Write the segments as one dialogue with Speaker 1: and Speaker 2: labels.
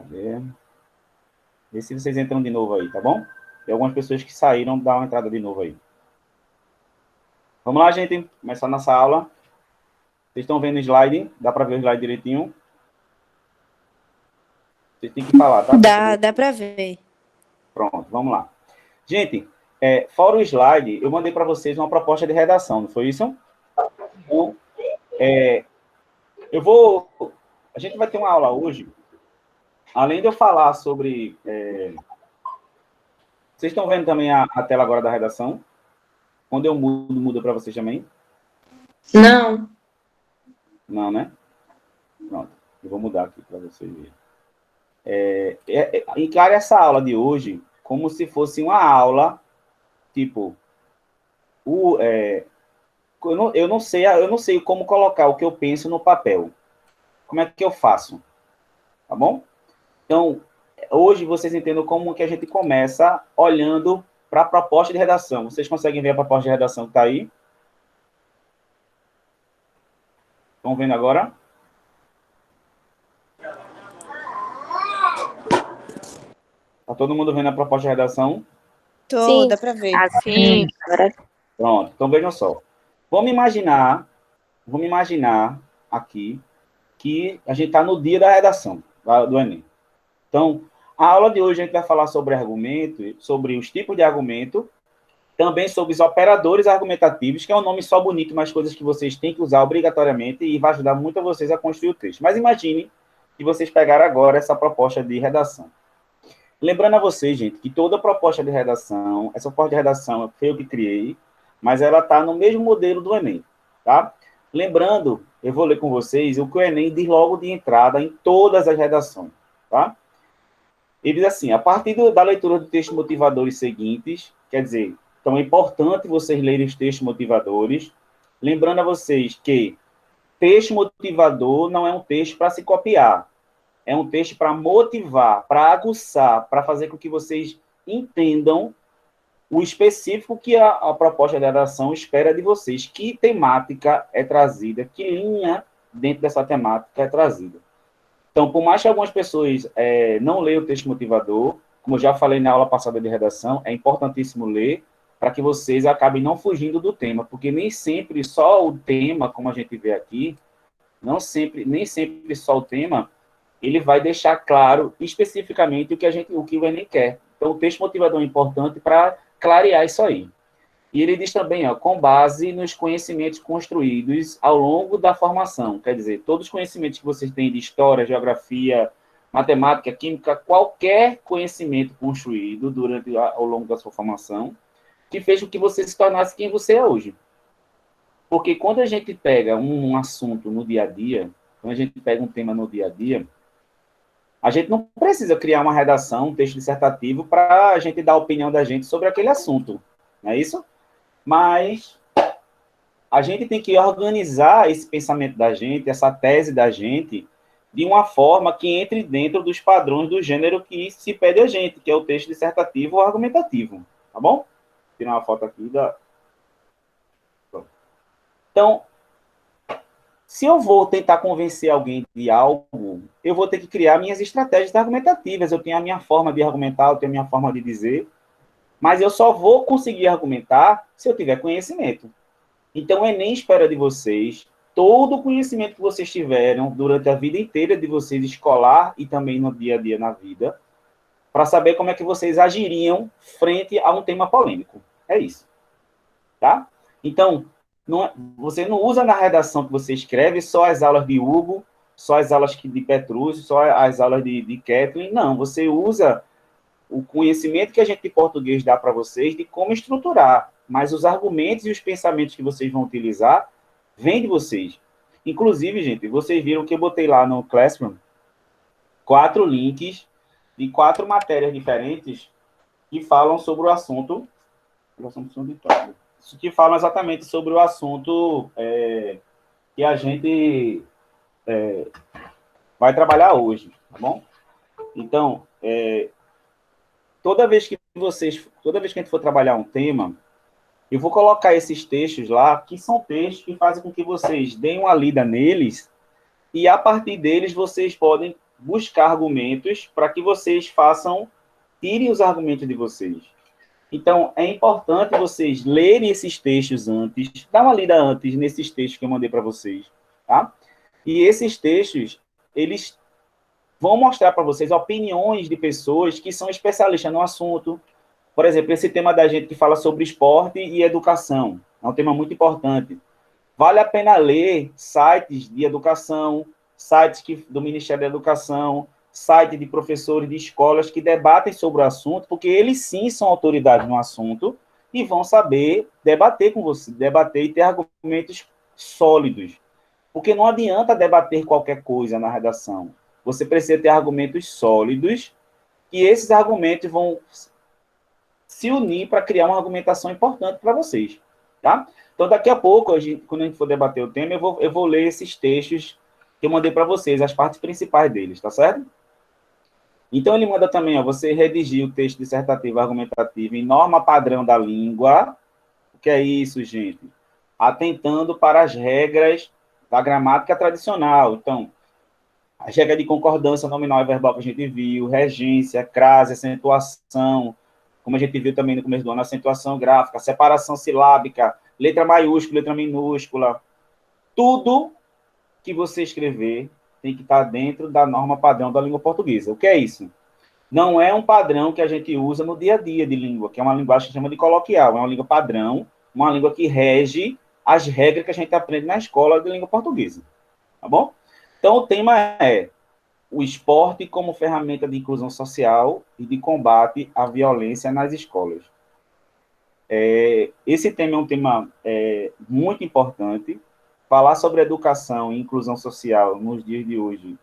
Speaker 1: Cadê? Vê se vocês entram de novo aí, tá bom? Tem algumas pessoas que saíram, dá uma entrada de novo aí. Vamos lá, gente. Começar nossa aula. Vocês estão vendo o slide? Dá para ver o slide direitinho? Vocês têm que falar, tá?
Speaker 2: Dá para ver.
Speaker 1: Pronto, vamos lá. Gente, fora o slide, eu mandei para vocês uma proposta de redação, não foi isso? Então, a gente vai ter uma aula hoje, além de eu falar sobre... vocês estão vendo também a tela agora da redação? Quando eu muda para vocês também?
Speaker 2: Não.
Speaker 1: Não, né? Pronto, eu vou mudar aqui para vocês verem. Encare essa aula de hoje como se fosse uma aula, tipo, eu não sei como colocar o que eu penso no papel. Como é que eu faço? Tá bom? Então, hoje vocês entendam como que a gente começa olhando para a proposta de redação. Vocês conseguem ver a proposta de redação que está aí? Estão vendo agora? Está todo mundo vendo a proposta de redação?
Speaker 2: Sim, dá para ver.
Speaker 3: Assim.
Speaker 1: Pronto, então vejam só. Vamos imaginar aqui que a gente está no dia da redação do Enem. Então, a aula de hoje a gente vai falar sobre argumento, sobre os tipos de argumento, também sobre os operadores argumentativos, que é um nome só bonito, mas coisas que vocês têm que usar obrigatoriamente e vai ajudar muito a vocês a construir o texto. Mas imagine que vocês pegaram agora essa proposta de redação. Lembrando a vocês, gente, que toda proposta de redação, essa proposta de redação foi eu que criei, mas ela está no mesmo modelo do Enem, tá? Lembrando, eu vou ler com vocês o que o Enem diz logo de entrada em todas as redações, tá? Ele diz assim, a partir da leitura do texto motivadores seguintes, quer dizer, então é importante vocês lerem os textos motivadores, lembrando a vocês que texto motivador não é um texto para se copiar, é um texto para motivar, para aguçar, para fazer com que vocês entendam o específico que a proposta de redação espera de vocês, que temática é trazida, que linha dentro dessa temática é trazida. Então, por mais que algumas pessoas não leiam o texto motivador, como eu já falei na aula passada de redação, é importantíssimo ler para que vocês acabem não fugindo do tema, porque nem sempre só o tema, como a gente vê aqui, nem sempre só o tema, ele vai deixar claro especificamente o que o Enem quer. Então, o texto motivador é importante para clarear isso aí. E ele diz também, com base nos conhecimentos construídos ao longo da formação, quer dizer, todos os conhecimentos que vocês têm de história, geografia, matemática, química, qualquer conhecimento construído ao longo da sua formação, que fez com que você se tornasse quem você é hoje. Porque quando a gente pega um assunto no dia a dia, quando a gente pega um tema no dia a dia, a gente não precisa criar uma redação, um texto dissertativo, para a gente dar a opinião da gente sobre aquele assunto, não é isso? Mas a gente tem que organizar esse pensamento da gente, essa tese da gente, de uma forma que entre dentro dos padrões do gênero que se pede a gente, que é o texto dissertativo ou argumentativo, tá bom? Vou tirar uma foto aqui da... Então, se eu vou tentar convencer alguém de algo, eu vou ter que criar minhas estratégias argumentativas. Eu tenho a minha forma de argumentar, eu tenho a minha forma de dizer, mas eu só vou conseguir argumentar se eu tiver conhecimento. Então, o Enem espera de vocês todo o conhecimento que vocês tiveram durante a vida inteira de vocês, escolar e também no dia a dia na vida, para saber como é que vocês agiriam frente a um tema polêmico. É isso. Tá? Então, você não usa na redação que você escreve só as aulas de Hugo, só as aulas de Petrúcio, só as aulas de Kathleen. Não, você usa o conhecimento que a gente de português dá para vocês de como estruturar, mas os argumentos e os pensamentos que vocês vão utilizar vêm de vocês. Inclusive, gente, vocês viram que eu botei lá no Classroom 4 links de 4 matérias diferentes que falam sobre o assunto que falam exatamente sobre o assunto que a gente vai trabalhar hoje, tá bom? Então, toda vez que a gente for trabalhar um tema, eu vou colocar esses textos lá, que são textos que fazem com que vocês deem uma lida neles, e a partir deles vocês podem buscar argumentos para que vocês tirem os argumentos de vocês. Então, é importante vocês lerem esses textos antes, dar uma lida antes nesses textos que eu mandei para vocês, tá? E esses textos, eles vão mostrar para vocês opiniões de pessoas que são especialistas no assunto. Por exemplo, esse tema da gente que fala sobre esporte e educação, é um tema muito importante. Vale a pena ler sites de educação, do Ministério da Educação, site de professores de escolas que debatem sobre o assunto, porque eles sim são autoridades no assunto e vão saber debater com você, debater e ter argumentos sólidos. Porque não adianta debater qualquer coisa na redação. Você precisa ter argumentos sólidos e esses argumentos vão se unir para criar uma argumentação importante para vocês, tá? Então, daqui a pouco, quando a gente for debater o tema, eu vou ler esses textos que eu mandei para vocês, as partes principais deles, tá certo? Então, ele manda também, ó, você redigir o texto dissertativo argumentativo em norma padrão da língua. O que é isso, gente? Atentando para as regras da gramática tradicional. Então, as regras de concordância nominal e verbal que a gente viu, regência, crase, acentuação, como a gente viu também no começo do ano, acentuação gráfica, separação silábica, letra maiúscula, letra minúscula. Tudo que você escrever tem que estar dentro da norma padrão da língua portuguesa. O que é isso? Não é um padrão que a gente usa no dia a dia de língua, que é uma linguagem que chama de coloquial, é uma língua padrão, uma língua que rege as regras que a gente aprende na escola de língua portuguesa. Tá bom? Então, o tema é o esporte como ferramenta de inclusão social e de combate à violência nas escolas. Esse tema é um tema muito importante. Falar sobre educação e inclusão social nos dias de hoje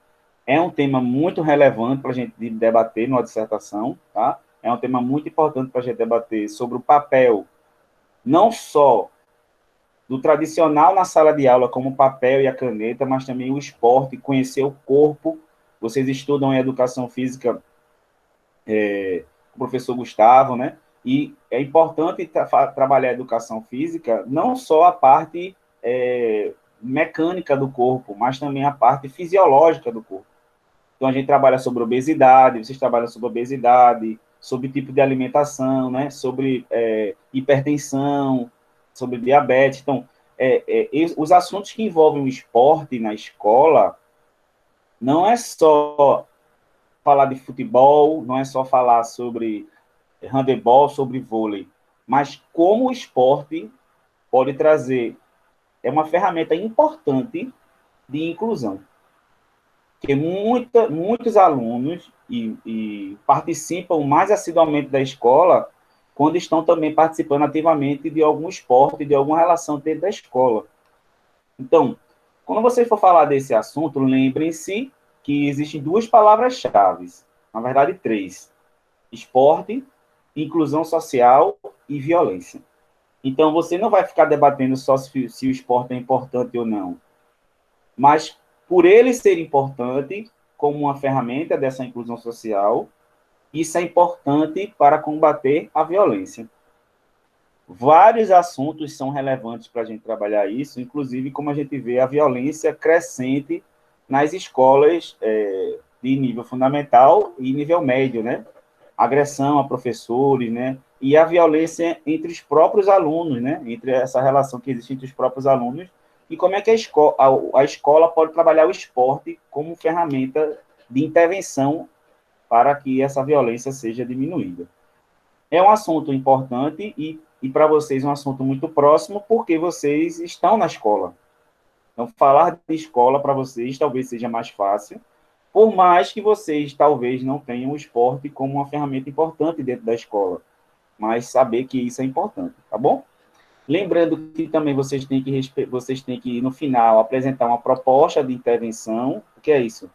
Speaker 1: é um tema muito relevante para a gente debater numa dissertação, tá? É um tema muito importante para a gente debater sobre o papel, não só do tradicional na sala de aula, como o papel e a caneta, mas também o esporte, conhecer o corpo. Vocês estudam em educação física, o professor Gustavo, né? E é importante trabalhar a educação física, não só a parte mecânica do corpo, mas também a parte fisiológica do corpo. Então, a gente trabalha sobre obesidade, vocês trabalham sobre obesidade, sobre tipo de alimentação, né? Sobre hipertensão, sobre diabetes. Então, os assuntos que envolvem o esporte na escola não é só falar de futebol, não é só falar sobre handebol, sobre vôlei, mas como o esporte pode trazer, é uma ferramenta importante de inclusão. Porque muitos alunos participam mais assiduamente da escola quando estão também participando ativamente de algum esporte, de alguma relação dentro da escola. Então, quando você for falar desse assunto, lembrem-se que existem duas palavras-chave, na verdade, três: esporte, inclusão social e violência. Então, você não vai ficar debatendo só se o esporte é importante ou não, mas por ele ser importante como uma ferramenta dessa inclusão social, isso é importante para combater a violência. Vários assuntos são relevantes para a gente trabalhar isso, inclusive como a gente vê a violência crescente nas escolas de nível fundamental e nível médio, né? Agressão a professores, né? E a violência entre os próprios alunos, né? Entre essa relação que existe entre os próprios alunos e como é que a escola pode trabalhar o esporte como ferramenta de intervenção para que essa violência seja diminuída. É um assunto importante e para vocês um assunto muito próximo, porque vocês estão na escola. Então, falar de escola para vocês talvez seja mais fácil, por mais que vocês talvez não tenham o esporte como uma ferramenta importante dentro da escola, mas saber que isso é importante, tá bom? Lembrando que também vocês têm que no final, apresentar uma proposta de intervenção. O que é isso?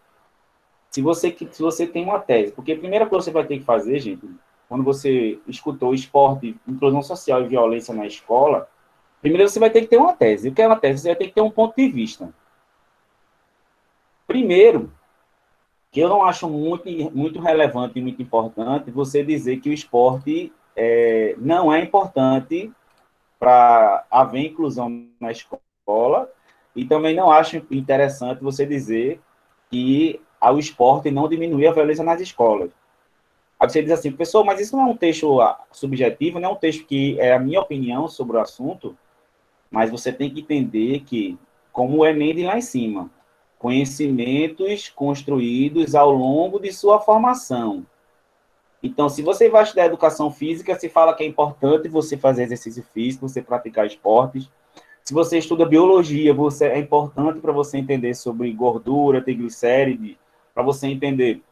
Speaker 1: Se você tem uma tese, porque a primeira coisa que você vai ter que fazer, gente, quando você escutou esporte, inclusão social e violência na escola, primeiro você vai ter que ter uma tese. O que é uma tese? Você vai ter que ter um ponto de vista. Primeiro, que eu não acho muito relevante e muito importante você dizer que o esporte não é importante para haver inclusão na escola, e também não acho interessante você dizer que ao esporte não diminuir a violência nas escolas. Aí você diz assim, professor, mas isso não é um texto subjetivo, não é um texto que é a minha opinião sobre o assunto, mas você tem que entender que, como o Enem de lá em cima, conhecimentos construídos ao longo de sua formação. Então, se você vai estudar educação física, se fala que é importante você fazer exercício físico, você praticar esportes. Se você estuda biologia, é importante para você entender sobre gordura, triglicéride, para você entender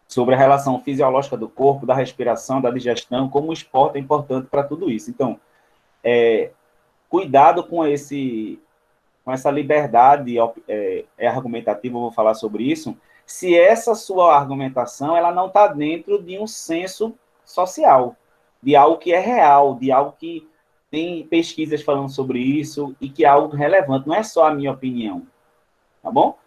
Speaker 1: sobre a relação fisiológica do corpo, da respiração, da digestão, como o esporte é importante para tudo isso. Então, cuidado com essa liberdade argumentativa, eu vou falar sobre isso, se essa sua argumentação ela não está dentro de um senso social, de algo que é real, de algo que tem pesquisas falando sobre isso e que é algo relevante, não é só a minha opinião, tá bom?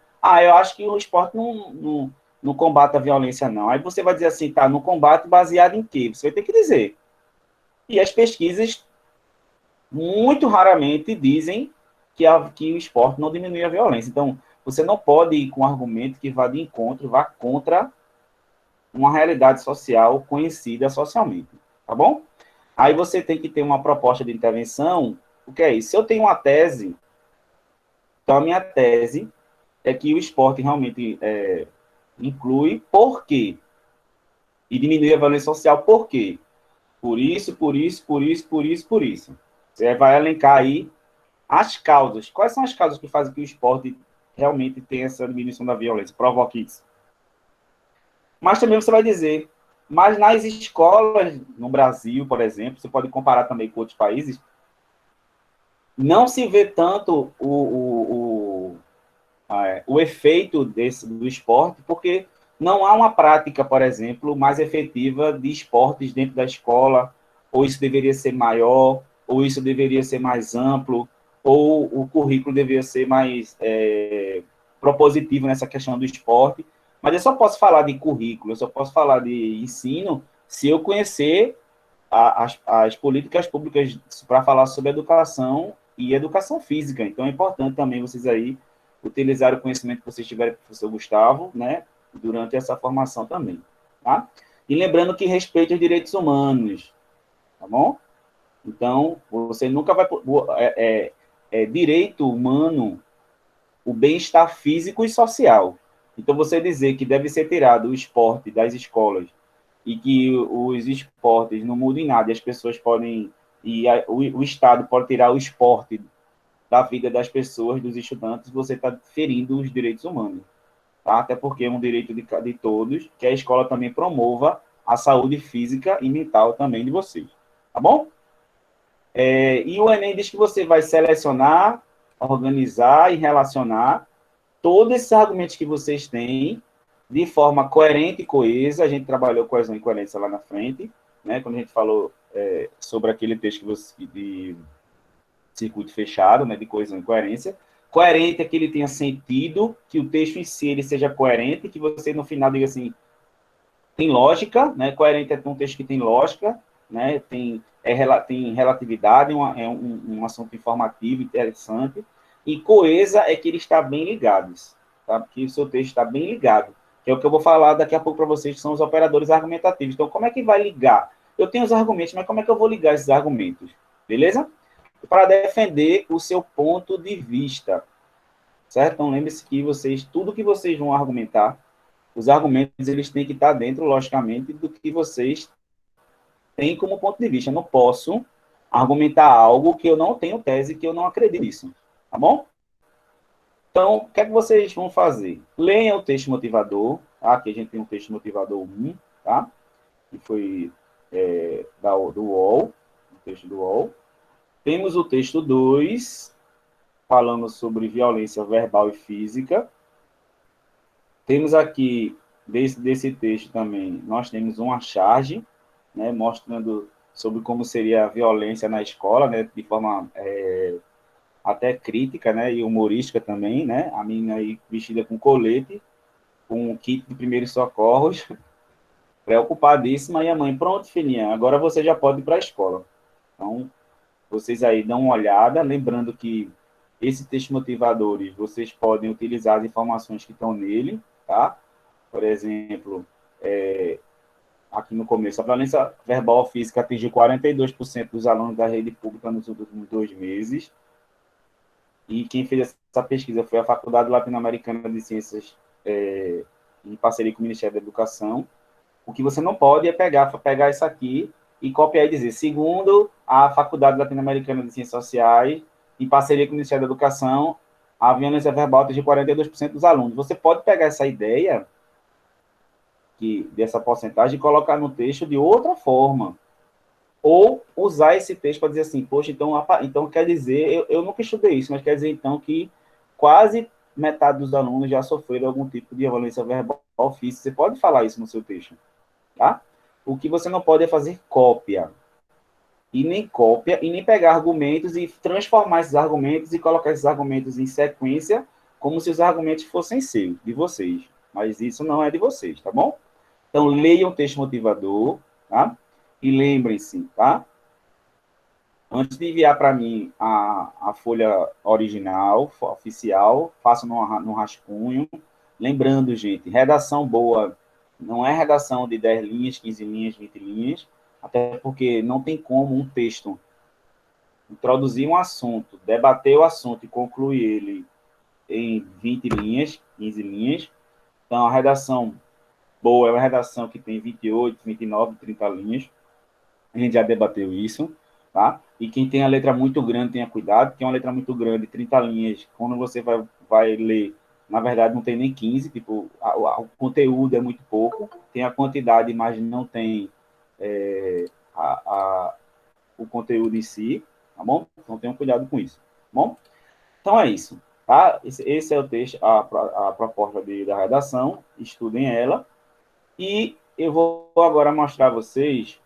Speaker 1: Eu acho que o esporte não combate a violência, não. Aí você vai dizer assim, tá, no combate baseado em quê? Você vai ter que dizer. E as pesquisas muito raramente dizem que o esporte não diminui a violência. Então, você não pode ir com um argumento que vá de encontro, vá contra uma realidade social conhecida socialmente, tá bom? Aí você tem que ter uma proposta de intervenção. O que é isso? Se eu tenho uma tese, então a minha tese é que o esporte realmente inclui por quê? E diminui a violência social por quê? Por isso, por isso, por isso, por isso, por isso. Você vai elencar aí as causas. Quais são as causas que fazem que o esporte realmente tenha essa diminuição da violência? Provoque isso. Mas também você vai dizer, mas nas escolas, no Brasil, por exemplo, você pode comparar também com outros países, não se vê tanto o efeito do esporte, porque não há uma prática, por exemplo, mais efetiva de esportes dentro da escola, ou isso deveria ser maior, ou isso deveria ser mais amplo, ou o currículo deveria ser mais propositivo nessa questão do esporte. Mas eu só posso falar de currículo, eu só posso falar de ensino se eu conhecer as políticas públicas para falar sobre educação e educação física. Então, é importante também vocês aí utilizar o conhecimento que vocês tiverem com o professor Gustavo, né, durante essa formação também, tá? E lembrando que respeita os direitos humanos, tá bom? Então, você nunca vai... direito humano, o bem-estar físico e social. Então, você dizer que deve ser tirado o esporte das escolas e que os esportes não mudam em nada, e as pessoas podem... o Estado pode tirar o esporte da vida das pessoas, dos estudantes, você está ferindo os direitos humanos. Tá? Até porque é um direito de todos, que a escola também promova a saúde física e mental também de vocês. Tá bom? E o Enem diz que você vai selecionar, organizar e relacionar todos esses argumentos que vocês têm de forma coerente e coesa. A gente trabalhou coesão e coerência lá na frente, né? Quando a gente falou sobre aquele texto que você... de circuito fechado, né, de coesão e coerência. Coerente é que ele tenha sentido, que o texto em si ele seja coerente, que você no final diga assim, tem lógica, né? Coerente é um texto que tem lógica, né? Tem relatividade, um assunto informativo, interessante. E coesa é que ele está bem ligado, tá? Que o seu texto está bem ligado, que é o que eu vou falar daqui a pouco para vocês, que são os operadores argumentativos. Então, como é que vai ligar? Eu tenho os argumentos, mas como é que eu vou ligar esses argumentos? Beleza? Para defender o seu ponto de vista, certo? Então, lembre-se que tudo que vocês vão argumentar, os argumentos, eles têm que estar dentro, logicamente, do que vocês têm como ponto de vista. Eu não posso argumentar algo que eu não tenho tese, que eu não acredito nisso, tá bom? Então, o que é que vocês vão fazer? Leiam o texto motivador, tá? Aqui a gente tem um texto motivador 1, tá? Que foi do UOL, o texto do UOL. Temos o texto 2, falando sobre violência verbal e física. Temos aqui, desse texto também, nós temos uma charge, né, mostrando sobre como seria a violência na escola, né, de forma até crítica, né, e humorística também, né, a menina aí vestida com colete, com um kit de primeiros socorros, preocupadíssima, e a mãe, pronto, filhinha, agora você já pode ir para a escola. Então, vocês aí dão uma olhada, lembrando que esse texto motivadores, vocês podem utilizar as informações que estão nele, tá? Por exemplo, aqui no começo, a violência verbal ou física atingiu 42% dos alunos da rede pública nos últimos 2 meses, e quem fez essa pesquisa foi a Faculdade Latino-Americana de Ciências, em parceria com o Ministério da Educação. O que você não pode é pegar isso aqui e copiar e dizer, segundo a Faculdade Latino-Americana de Ciências Sociais, em parceria com o Ministério da Educação, a violência verbal atinge 42% dos alunos. Você pode pegar essa ideia dessa porcentagem e colocar no texto de outra forma. Ou usar esse texto para dizer assim, poxa, então quer dizer, eu nunca estudei isso, mas quer dizer então que quase metade dos alunos já sofreram algum tipo de violência verbal ou física. Você pode falar isso no seu texto, tá? O que você não pode é fazer cópia. E nem pegar argumentos e transformar esses argumentos e colocar esses argumentos em sequência como se os argumentos fossem seus, de vocês. Mas isso não é de vocês, tá bom? Então, leiam o texto motivador, tá? E lembrem-se, tá? Antes de enviar para mim a folha original, oficial, façam no rascunho. Lembrando, gente, redação boa não é redação de 10 linhas, 15 linhas, 20 linhas, até porque não tem como um texto introduzir um assunto, debater o assunto e concluir ele em 20 linhas, 15 linhas. Então, a redação boa é uma redação que tem 28, 29, 30 linhas. A gente já debateu isso, tá? E quem tem a letra muito grande, tenha cuidado, tem uma letra muito grande, 30 linhas, quando você vai ler, na verdade não tem nem 15, tipo, o conteúdo é muito pouco, tem a quantidade, mas não tem o conteúdo em si, tá bom? Então tenham cuidado com isso, tá bom? Então é isso, tá? Esse é o texto, a proposta da redação, estudem ela, e eu vou agora mostrar a vocês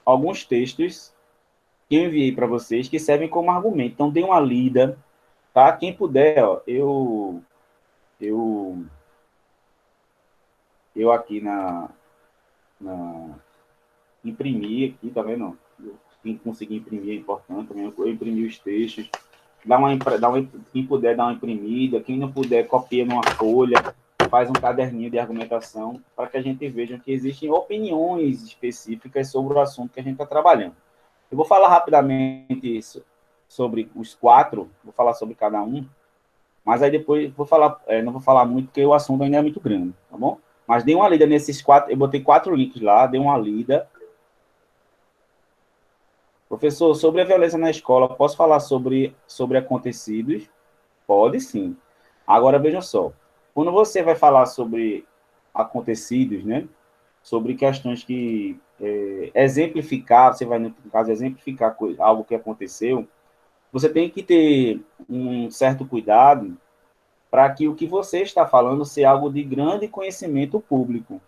Speaker 1: alguns textos que eu enviei para vocês que servem como argumento. Então, dê uma lida, tá? Quem puder, ó, eu aqui imprimi aqui, tá vendo? Quem conseguir imprimir é importante também. Eu imprimi os textos. Quem puder dar uma imprimida, quem não puder, copia numa folha, faz um caderninho de argumentação para que a gente veja que existem opiniões específicas sobre o assunto que a gente está trabalhando. Eu vou falar rapidamente sobre os 4, vou falar sobre cada um, mas aí depois vou falar, não vou falar muito, porque o assunto ainda é muito grande, tá bom? Mas dê uma lida nesses 4, eu botei 4 links lá, dê uma lida. Professor, sobre a violência na escola, posso falar sobre acontecidos? Pode sim. Agora, vejam só, quando você vai falar sobre acontecidos, né, sobre questões que exemplificar, você vai, no caso, exemplificar algo que aconteceu, você tem que ter um certo cuidado para que o que você está falando seja algo de grande conhecimento público,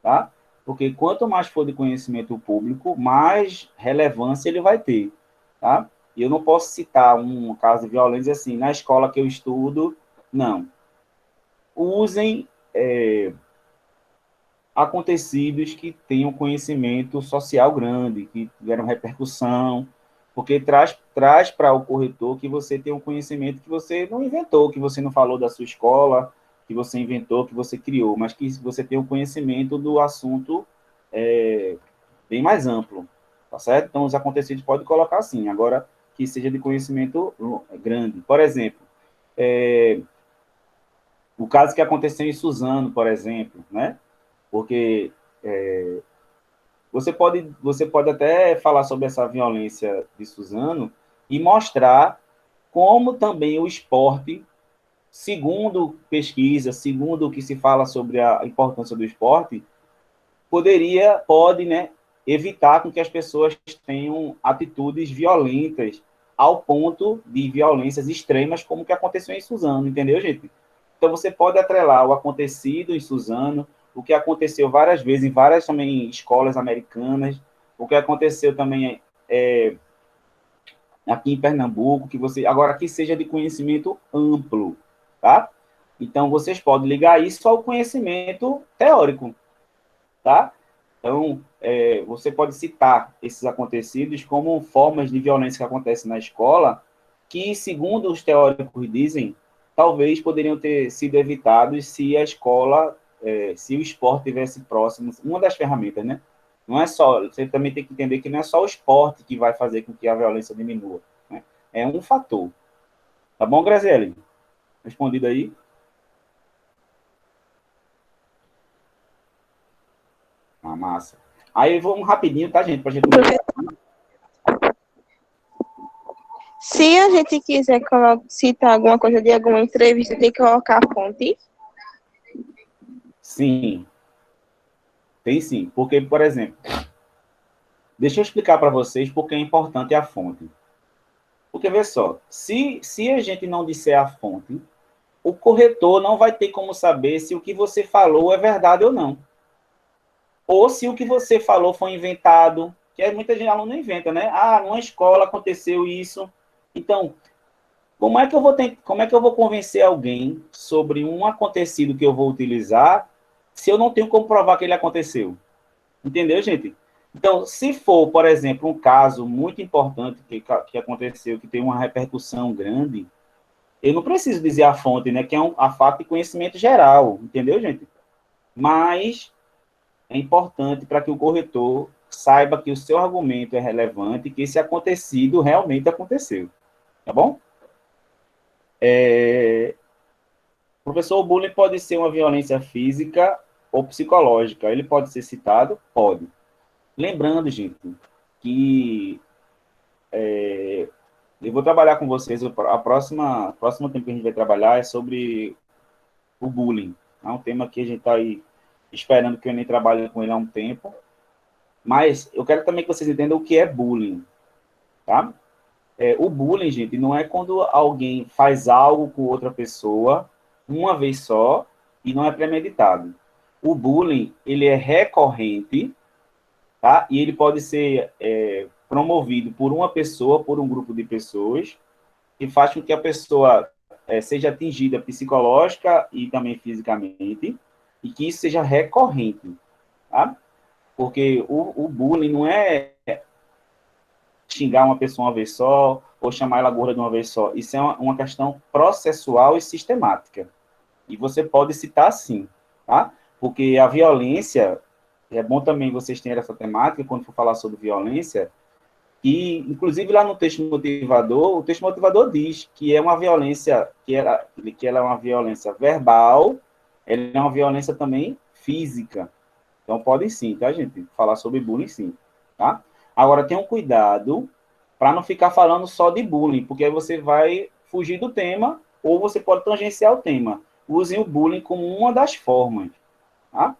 Speaker 1: tá? Porque quanto mais for de conhecimento público, mais relevância ele vai ter, tá? E eu não posso citar um caso de violência assim, na escola que eu estudo, não. Usem acontecidos que tenham conhecimento social grande, que tiveram repercussão, porque traz para o corretor que você tem um conhecimento que você não inventou, que você não falou da sua escola, que você inventou, que você criou, mas que você tem um conhecimento do assunto bem mais amplo, tá certo? Então, os acontecidos pode colocar assim, agora que seja de conhecimento grande. Por exemplo, o caso que aconteceu em Suzano, por exemplo, né? Porque você pode até falar sobre essa violência de Suzano e mostrar como também o esporte, segundo pesquisa, segundo o que se fala sobre a importância do esporte, pode, né, evitar com que as pessoas tenham atitudes violentas ao ponto de violências extremas, como que aconteceu em Suzano, entendeu, gente? Então, você pode atrelar o acontecido em Suzano, o que aconteceu várias vezes em várias também escolas americanas, o que aconteceu também aqui em Pernambuco, agora que seja de conhecimento amplo, tá? Então, vocês podem ligar isso ao conhecimento teórico, tá? Então, você pode citar esses acontecidos como formas de violência que acontecem na escola, que, segundo os teóricos dizem, talvez poderiam ter sido evitados se a escola, se o esporte tivesse próximo, uma das ferramentas, né? Não é só, você também tem que entender que não é só o esporte que vai fazer com que a violência diminua, né? É um fator. Tá bom, Graziele? Respondido aí? Ah, massa. Aí vamos rapidinho, tá, gente? Pra gente não...
Speaker 3: Se a gente quiser citar alguma coisa de alguma entrevista, tem que colocar a fonte?
Speaker 1: Sim, tem sim. Porque, por exemplo, deixa eu explicar para vocês porque é importante a fonte. Porque, vê só, se a gente não disser a fonte, o corretor não vai ter como saber se o que você falou é verdade ou não. Ou se o que você falou foi inventado, que muita gente, aluno inventa, né? Ah, numa escola aconteceu isso. Então, como é que eu vou convencer alguém sobre um acontecido que eu vou utilizar se eu não tenho como provar que ele aconteceu? Entendeu, gente? Então, se for, por exemplo, um caso muito importante que aconteceu, que tem uma repercussão grande, eu não preciso dizer a fonte, né? Que é a fato de conhecimento geral, entendeu, gente? Mas é importante para que o corretor saiba que o seu argumento é relevante e que esse acontecido realmente aconteceu. Tá bom? Professor, o bullying pode ser uma violência física ou psicológica. Ele pode ser citado? Pode. Lembrando, gente, que eu vou trabalhar com vocês, próximo tempo que a gente vai trabalhar é sobre o bullying. É um tema que a gente está aí esperando que eu nem trabalhe com ele há um tempo. Mas eu quero também que vocês entendam o que é bullying, tá? O bullying, gente, não é quando alguém faz algo com outra pessoa uma vez só e não é premeditado. O bullying, ele é recorrente, tá? E ele pode ser promovido por uma pessoa, por um grupo de pessoas, que faz com que a pessoa seja atingida psicológica e também fisicamente, e que isso seja recorrente, tá? Porque o bullying não é xingar uma pessoa uma vez só, ou chamar ela gorda de uma vez só. Isso é uma questão processual e sistemática. E você pode citar sim, tá? Porque a violência, é bom também vocês terem essa temática, quando for falar sobre violência, e, inclusive, lá no texto motivador, o texto motivador diz que é uma violência, que ela é uma violência verbal, ela é uma violência também física. Então, podem sim, tá, gente? Falar sobre bullying, sim, tá? Agora, tenham cuidado para não ficar falando só de bullying, porque aí você vai fugir do tema ou você pode tangenciar o tema. Usem o bullying como uma das formas, tá?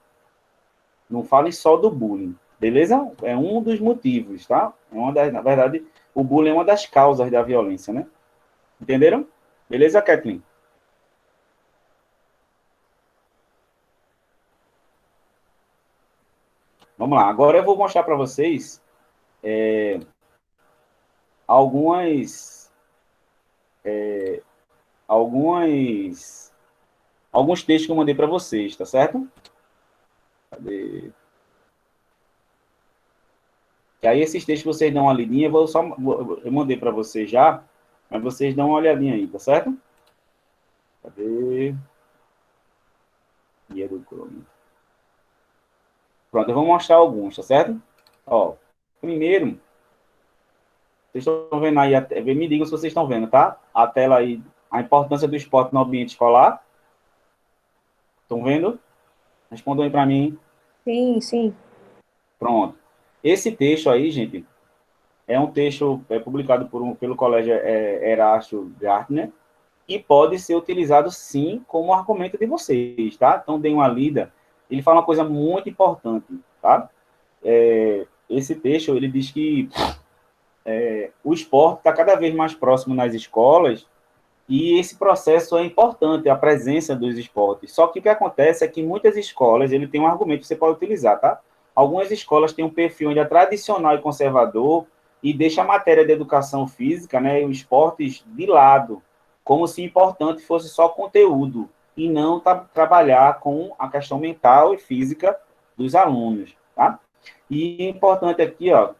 Speaker 1: Não falem só do bullying, beleza? É um dos motivos, tá? Na verdade, o bullying é uma das causas da violência, né? Entenderam? Beleza, Kathleen? Vamos lá. Agora eu vou mostrar para vocês algumas alguns textos que eu mandei para vocês, tá certo? Cadê? E aí esses textos vocês dão uma lidinha, eu mandei para vocês já, mas vocês dão uma olhadinha aí, tá certo? Cadê? Guia do Chrome. Pronto, eu vou mostrar alguns, tá certo? Ó, primeiro, vocês estão vendo aí, me digam se vocês estão vendo, tá? A tela aí, a importância do esporte no ambiente escolar. Estão vendo? Respondam aí para mim.
Speaker 2: Sim, sim.
Speaker 1: Pronto. Esse texto aí, gente, é um texto publicado pelo Colégio Erasmo Gartner e pode ser utilizado, sim, como argumento de vocês, tá? Então, deem uma lida. Ele fala uma coisa muito importante, tá? Esse texto, ele diz que o esporte está cada vez mais próximo nas escolas e esse processo é importante, a presença dos esportes. Só que o que acontece é que muitas escolas, ele tem um argumento que você pode utilizar, tá? Algumas escolas têm um perfil ainda tradicional e conservador e deixa a matéria de educação física, né, e os esportes de lado, como se importante fosse só conteúdo e não trabalhar com a questão mental e física dos alunos, tá? E importante aqui, ó,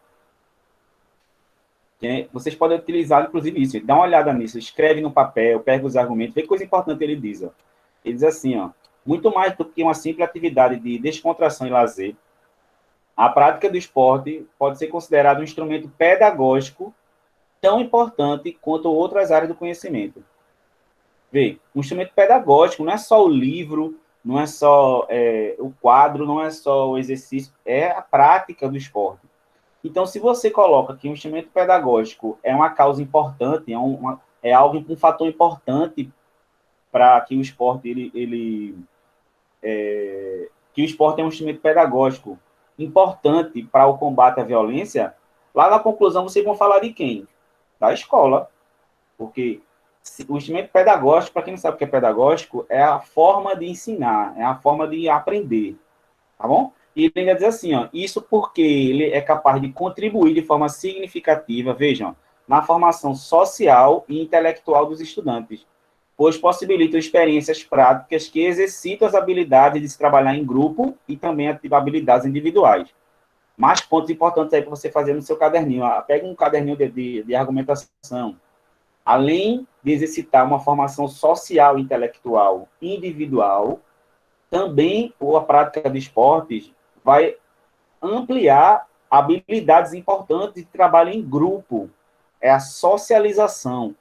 Speaker 1: Vocês podem utilizar, inclusive, isso. Dá uma olhada nisso, escreve no papel, pega os argumentos, vê que coisa importante ele diz. Ó. Ele diz assim, ó, muito mais do que uma simples atividade de descontração e lazer, a prática do esporte pode ser considerada um instrumento pedagógico tão importante quanto outras áreas do conhecimento. Vê, um instrumento pedagógico não é só o livro, não é só o quadro, não é só o exercício, é a prática do esporte. Então, se você coloca que um instrumento pedagógico é uma causa importante, é algo, um fator importante para que o esporte que o esporte é um instrumento pedagógico importante para o combate à violência, lá na conclusão vocês vão falar de quem? Da escola. Porque o instrumento pedagógico, para quem não sabe o que é pedagógico, é a forma de ensinar, é a forma de aprender. Tá bom? E ele ainda diz assim, ó, isso porque ele é capaz de contribuir de forma significativa, vejam, na formação social e intelectual dos estudantes, pois possibilitam experiências práticas que exercitam as habilidades de se trabalhar em grupo e também habilidades individuais. Mais pontos importantes aí para você fazer no seu caderninho. Ó. Pega um caderninho de argumentação. Além de exercitar uma formação social e intelectual individual, também a prática de esportes vai ampliar habilidades importantes de trabalho em grupo. É a socialização.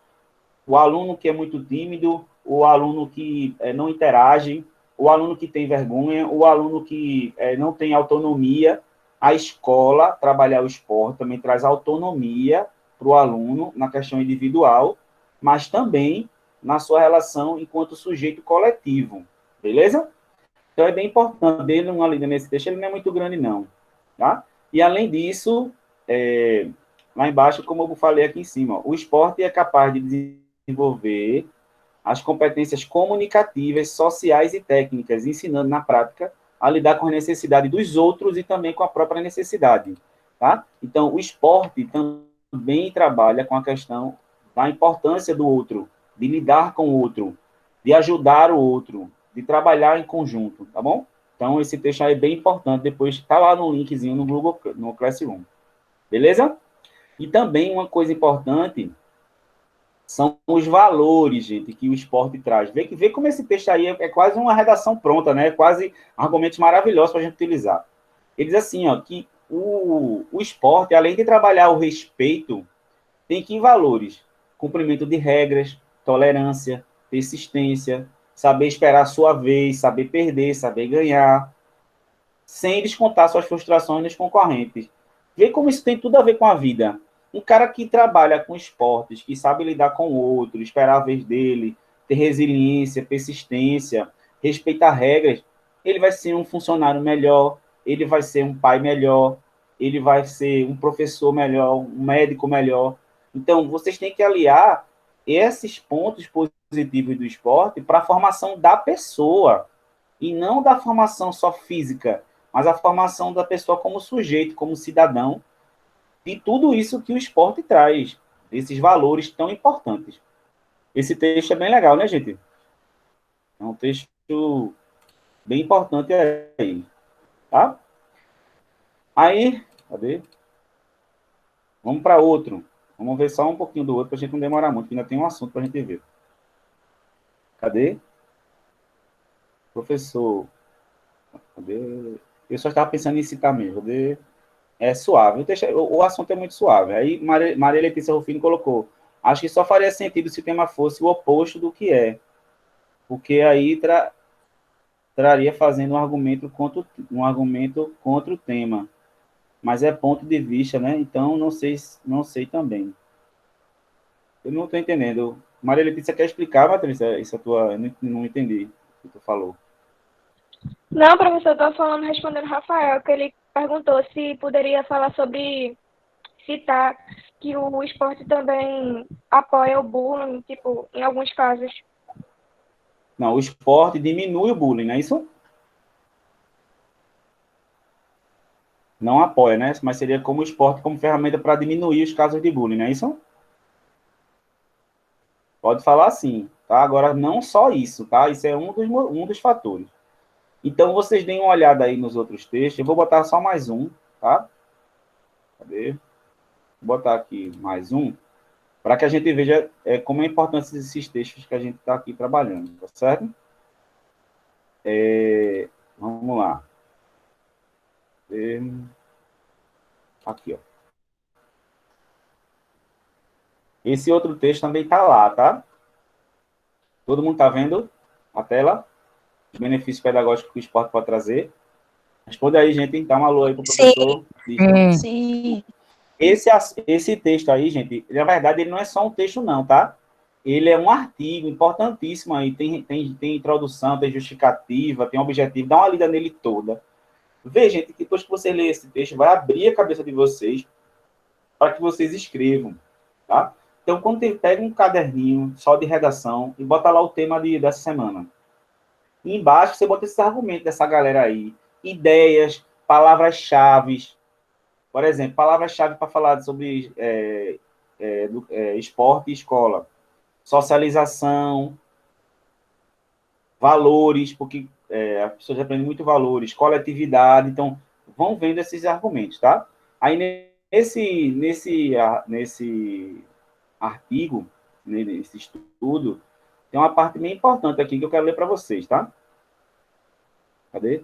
Speaker 1: O aluno que é muito tímido, o aluno que não interage, o aluno que tem vergonha, o aluno que não tem autonomia. A escola, trabalhar o esporte, também traz autonomia para o aluno na questão individual, mas também na sua relação enquanto sujeito coletivo. Beleza? Então, é bem importante. Dele uma lida nesse texto, ele não é muito grande, não. Tá? E, além disso, lá embaixo, como eu falei aqui em cima, o esporte é capaz de desenvolver as competências comunicativas, sociais e técnicas, ensinando na prática a lidar com a necessidade dos outros e também com a própria necessidade. Tá? Então, o esporte também trabalha com a questão da importância do outro, de lidar com o outro, de ajudar o outro, de trabalhar em conjunto, tá bom? Então, esse texto aí é bem importante, depois está lá no linkzinho no Google, no Classroom. Beleza? E também uma coisa importante são os valores, gente, que o esporte traz. Vê como esse texto aí é quase uma redação pronta, né? Quase argumentos maravilhosos para a gente utilizar. Ele diz assim, ó, que o esporte, além de trabalhar o respeito, tem que valores, cumprimento de regras, tolerância, persistência, saber esperar a sua vez, saber perder, saber ganhar, sem descontar suas frustrações nos concorrentes. Vê como isso tem tudo a ver com a vida. Um cara que trabalha com esportes, que sabe lidar com o outro, esperar a vez dele, ter resiliência, persistência, respeitar regras, ele vai ser um funcionário melhor, ele vai ser um pai melhor, ele vai ser um professor melhor, um médico melhor. Então, vocês têm que aliar esses pontos positivos do esporte para a formação da pessoa, e não da formação só física, mas a formação da pessoa como sujeito, como cidadão, e tudo isso que o esporte traz, esses valores tão importantes. Esse texto é bem legal, né, gente? É um texto bem importante aí, tá? Aí, cadê? Vamos para outro. Vamos ver só um pouquinho do outro, para a gente não demorar muito, porque ainda tem um assunto para a gente ver. Cadê? Professor. Cadê? Eu só estava pensando em citar mesmo. Cadê? É suave. O assunto é muito suave. Aí Maria Letícia Rufino colocou: acho que só faria sentido se o tema fosse o oposto do que é, porque aí traria fazendo um argumento contra o tema. Mas é ponto de vista, né? Então não sei também. Eu não estou entendendo. Maria Letícia quer explicar, Patrícia, isso tua, eu não entendi o que tu falou.
Speaker 3: Não, professor, eu estou falando, respondendo o Rafael, que ele perguntou se poderia falar sobre citar que o esporte também apoia o bullying, tipo, em alguns casos.
Speaker 1: Não, o esporte diminui o bullying, não é isso? Não apoia, né? Mas seria como o esporte como ferramenta para diminuir os casos de bullying, não é isso? Pode falar assim, tá? Agora, não só isso, tá? Isso é um dos fatores. Então, vocês deem uma olhada aí nos outros textos. Eu vou botar só mais um, tá? Cadê? Vou botar aqui mais um, para que a gente veja como é importante esses textos que a gente está aqui trabalhando, tá certo? Vamos lá. Aqui, ó. Esse outro texto também está lá, tá? Todo mundo está vendo a tela? Os benefícios pedagógicos que o esporte pode trazer? Responde aí, gente. Dá uma alô aí para o professor.
Speaker 2: Sim.
Speaker 1: Esse texto aí, gente, na verdade, ele não é só um texto, não, tá? Ele é um artigo importantíssimo aí. Tem introdução, tem justificativa, tem objetivo. Dá uma lida nele toda. Vê, gente, que depois que você ler esse texto, vai abrir a cabeça de vocês para que vocês escrevam, tá? Então, quando pega um caderninho só de redação e bota lá o tema dessa semana. E embaixo você bota esses argumentos dessa galera aí. Ideias, palavras-chave. Por exemplo, palavras-chave para falar sobre esporte e escola. Socialização, valores, porque as pessoas aprendem muito valores, coletividade. Então, vão vendo esses argumentos, tá? Aí, nesse artigo, nesse estudo, tem uma parte bem importante aqui que eu quero ler para vocês, tá? Cadê?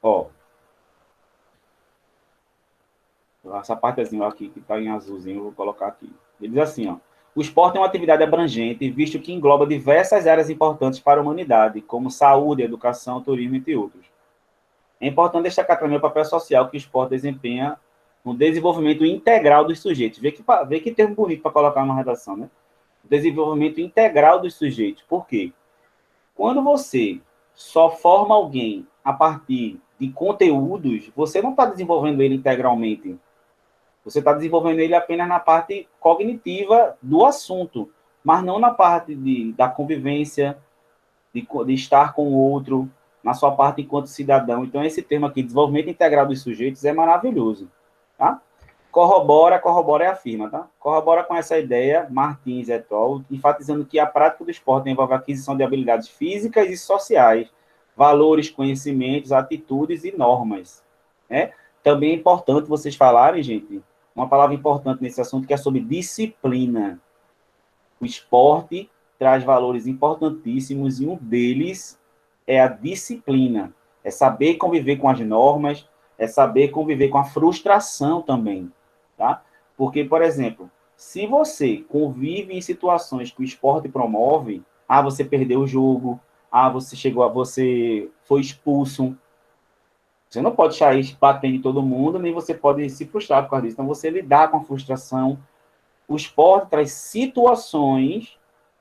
Speaker 1: Ó. Essa partezinha aqui, que está em azulzinho, eu vou colocar aqui. Ele diz assim, ó. O esporte é uma atividade abrangente, visto que engloba diversas áreas importantes para a humanidade, como saúde, educação, turismo, entre outros. É importante destacar também o papel social que o esporte desempenha no desenvolvimento integral dos sujeitos. Vê que termo bonito para colocar numa redação, né? Desenvolvimento integral dos sujeitos. Por quê? Quando você só forma alguém a partir de conteúdos, você não está desenvolvendo ele integralmente. Você está desenvolvendo ele apenas na parte cognitiva do assunto, mas não na parte da convivência, de estar com o outro, na sua parte enquanto cidadão. Então, esse termo aqui, desenvolvimento integral dos sujeitos, é maravilhoso. Tá? Corrobora e afirma. Tá? Corrobora com essa ideia, Martins et al., enfatizando que a prática do esporte envolve a aquisição de habilidades físicas e sociais, valores, conhecimentos, atitudes e normas. Né? Também é importante vocês falarem, gente, uma palavra importante nesse assunto, que é sobre disciplina. O esporte traz valores importantíssimos e um deles é a disciplina. É saber conviver com as normas, é saber conviver com a frustração também, tá? Porque, por exemplo, se você convive em situações que o esporte promove, você perdeu o jogo, você foi expulso, você não pode sair batendo em todo mundo, nem você pode se frustrar por causa disso. Então, você lidar com a frustração. O esporte traz situações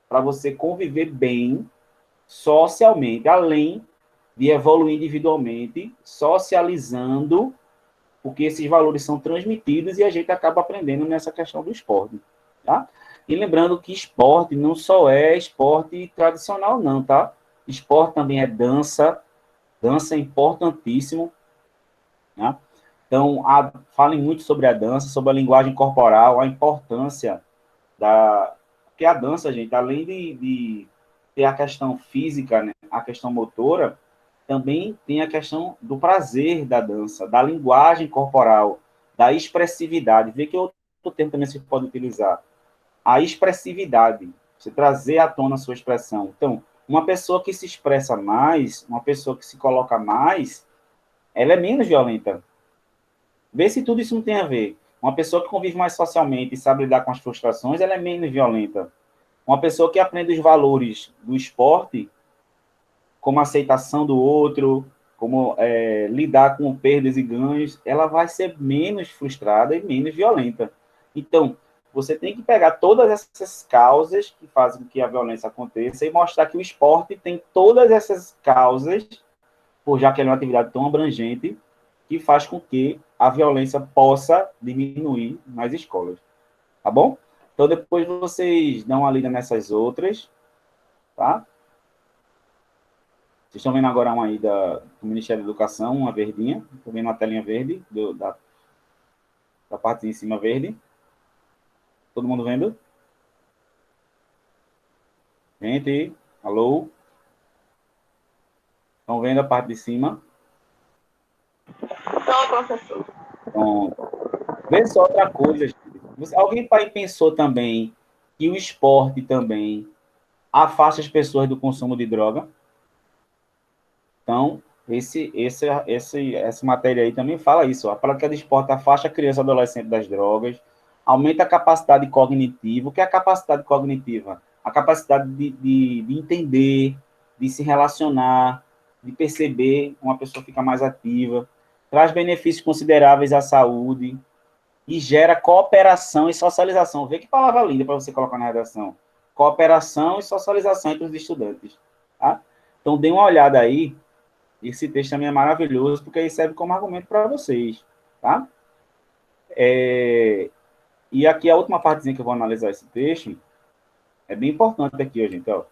Speaker 1: para você conviver bem socialmente, além de evoluir individualmente, socializando, porque esses valores são transmitidos e a gente acaba aprendendo nessa questão do esporte, tá? E lembrando que esporte não só é esporte tradicional, não, tá? Esporte também é dança, dança é importantíssimo, né? Então, falem muito sobre a dança, sobre a linguagem corporal, a importância porque a dança, gente, além de ter a questão física, né, a questão motora, também tem a questão do prazer da dança, da linguagem corporal, da expressividade. Vê que outro termo também se pode utilizar. A expressividade, você trazer à tona a sua expressão. Então, uma pessoa que se expressa mais, uma pessoa que se coloca mais, ela é menos violenta. Vê se tudo isso não tem a ver. Uma pessoa que convive mais socialmente e sabe lidar com as frustrações, ela é menos violenta. Uma pessoa que aprende os valores do esporte, como a aceitação do outro, como lidar com perdas e ganhos, ela vai ser menos frustrada e menos violenta. Então, você tem que pegar todas essas causas que fazem com que a violência aconteça e mostrar que o esporte tem todas essas causas, já que ele é uma atividade tão abrangente, que faz com que a violência possa diminuir nas escolas. Tá bom? Então, depois vocês dão uma lida nessas outras, tá? Vocês estão vendo agora uma aí do Ministério da Educação, uma verdinha. Estou vendo uma telinha verde, da parte em cima verde. Todo mundo vendo? Gente, alô? Estão vendo a parte de cima?
Speaker 3: Estou, professor.
Speaker 1: Pronto. Vê só outra coisa. Alguém pensou também que o esporte também afasta as pessoas do consumo de droga? Então, essa matéria aí também fala isso. A prática de esporte afasta a criança e adolescente das drogas, aumenta a capacidade cognitiva. O que é a capacidade cognitiva? A capacidade de entender, de se relacionar, de perceber, uma pessoa fica mais ativa, traz benefícios consideráveis à saúde e gera cooperação e socialização. Vê que palavra linda para você colocar na redação. Cooperação e socialização entre os estudantes. Tá? Então, dê uma olhada aí. Esse texto também é maravilhoso, porque aí serve como argumento para vocês. Tá? E aqui a última partezinha que eu vou analisar esse texto é bem importante aqui, gente. Ó.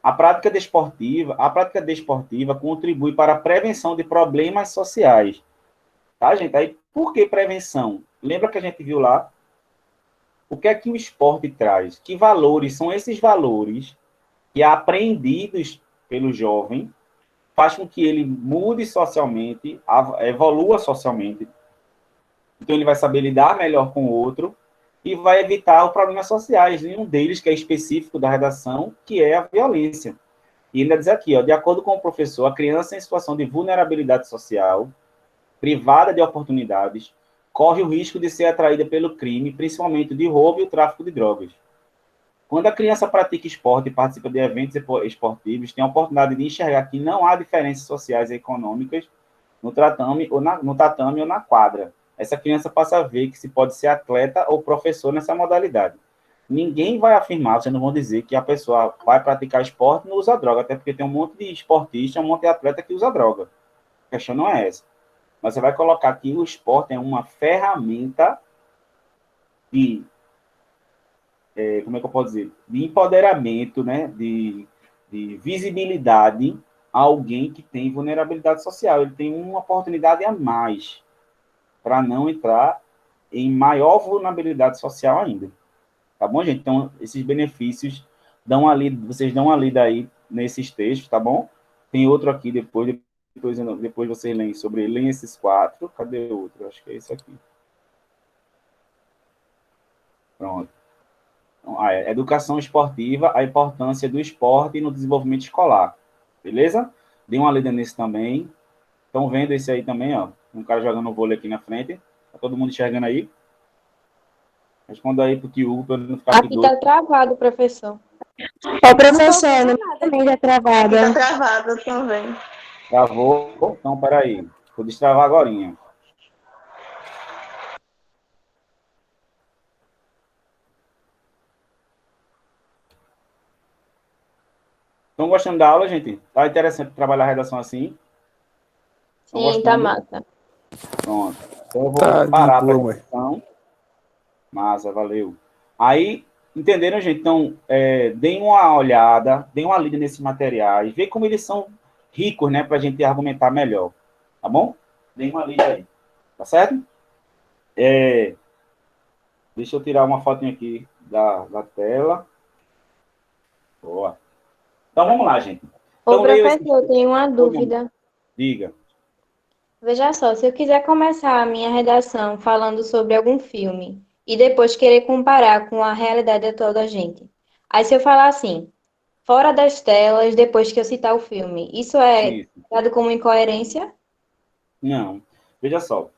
Speaker 1: A prática desportiva contribui para a prevenção de problemas sociais. Tá, gente? Aí, por que prevenção? Lembra que a gente viu lá? O que é que o esporte traz? Que valores são esses valores que, aprendidos pelo jovem, faz com que ele mude socialmente, evolua socialmente. Então, ele vai saber lidar melhor com o outro e vai evitar os problemas sociais. E um deles, que é específico da redação, que é a violência. E ainda diz aqui, ó, de acordo com o professor, a criança em situação de vulnerabilidade social, privada de oportunidades, corre o risco de ser atraída pelo crime, principalmente de roubo e o tráfico de drogas. Quando a criança pratica esporte e participa de eventos esportivos, tem a oportunidade de enxergar que não há diferenças sociais e econômicas no tatame ou na quadra. Essa criança passa a ver que se pode ser atleta ou professor nessa modalidade. Ninguém vai afirmar, vocês não vão dizer que a pessoa vai praticar esporte e não usa droga, até porque tem um monte de esportista, um monte de atleta que usa droga. A questão não é essa. Mas você vai colocar que o esporte é uma ferramenta de, como é que eu posso dizer? De empoderamento, né? de visibilidade a alguém que tem vulnerabilidade social. Ele tem uma oportunidade a mais para não entrar em maior vulnerabilidade social ainda. Tá bom, gente? Então, esses benefícios vocês dão uma lida aí nesses textos, tá bom? Tem outro aqui depois vocês leem esses 4. Cadê o outro? Acho que é esse aqui. Pronto. Então, educação esportiva, a importância do esporte no desenvolvimento escolar. Beleza? Dê uma lida nesse também. Estão vendo esse aí também, ó. Um cara jogando vôlei aqui na frente. Tá todo mundo enxergando aí? Responda aí pro tio Hugo para não ficar
Speaker 3: aqui tá travado, professor.
Speaker 2: Ô, professor, não também já travado.
Speaker 3: Tá travado também.
Speaker 1: Travou? Então, peraí. Vou destravar agorinha. Estão gostando da aula, gente? Tá interessante trabalhar a redação assim?
Speaker 3: Sim, tá massa.
Speaker 1: Pronto. Então, eu vou parar a apresentação. Massa, valeu. Aí, entenderam, gente? Então, deem uma olhada, deem uma lida nesses materiais, vê como eles são ricos, né, para a gente argumentar melhor. Tá bom? Deem uma lida aí. Tá certo? Deixa eu tirar uma fotinha aqui da tela. Boa. Então, vamos lá, gente. Então,
Speaker 3: Ô, professor, eu tenho uma dúvida.
Speaker 1: Diga.
Speaker 3: Veja só, se eu quiser começar a minha redação falando sobre algum filme e depois querer comparar com a realidade atual da gente. Aí se eu falar assim, fora das telas, depois que eu citar o filme, isso é dado como incoerência?
Speaker 1: Não. Veja só.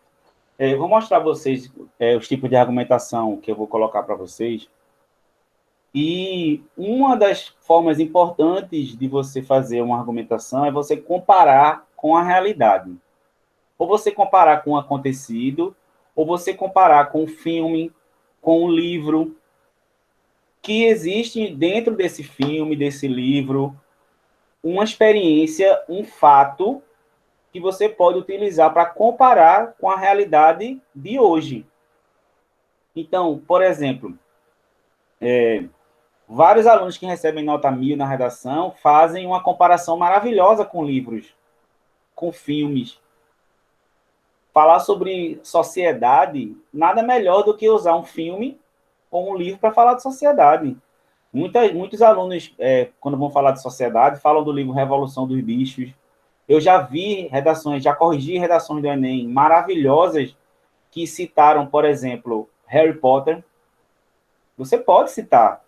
Speaker 1: Eu vou mostrar a vocês os tipos de argumentação que eu vou colocar para vocês. E uma das formas importantes de você fazer uma argumentação é você comparar com a realidade. Ou você comparar com o acontecido, ou você comparar com o filme, com o livro, que existe dentro desse filme, desse livro, uma experiência, um fato que você pode utilizar para comparar com a realidade de hoje. Então, por exemplo, vários alunos que recebem nota 1000 na redação fazem uma comparação maravilhosa com livros, com filmes. Falar sobre sociedade, nada melhor do que usar um filme ou um livro para falar de sociedade. Muitos alunos, quando vão falar de sociedade, falam do livro Revolução dos Bichos. Eu já vi redações, já corrigi redações do Enem maravilhosas que citaram, por exemplo, Harry Potter. Você pode citar.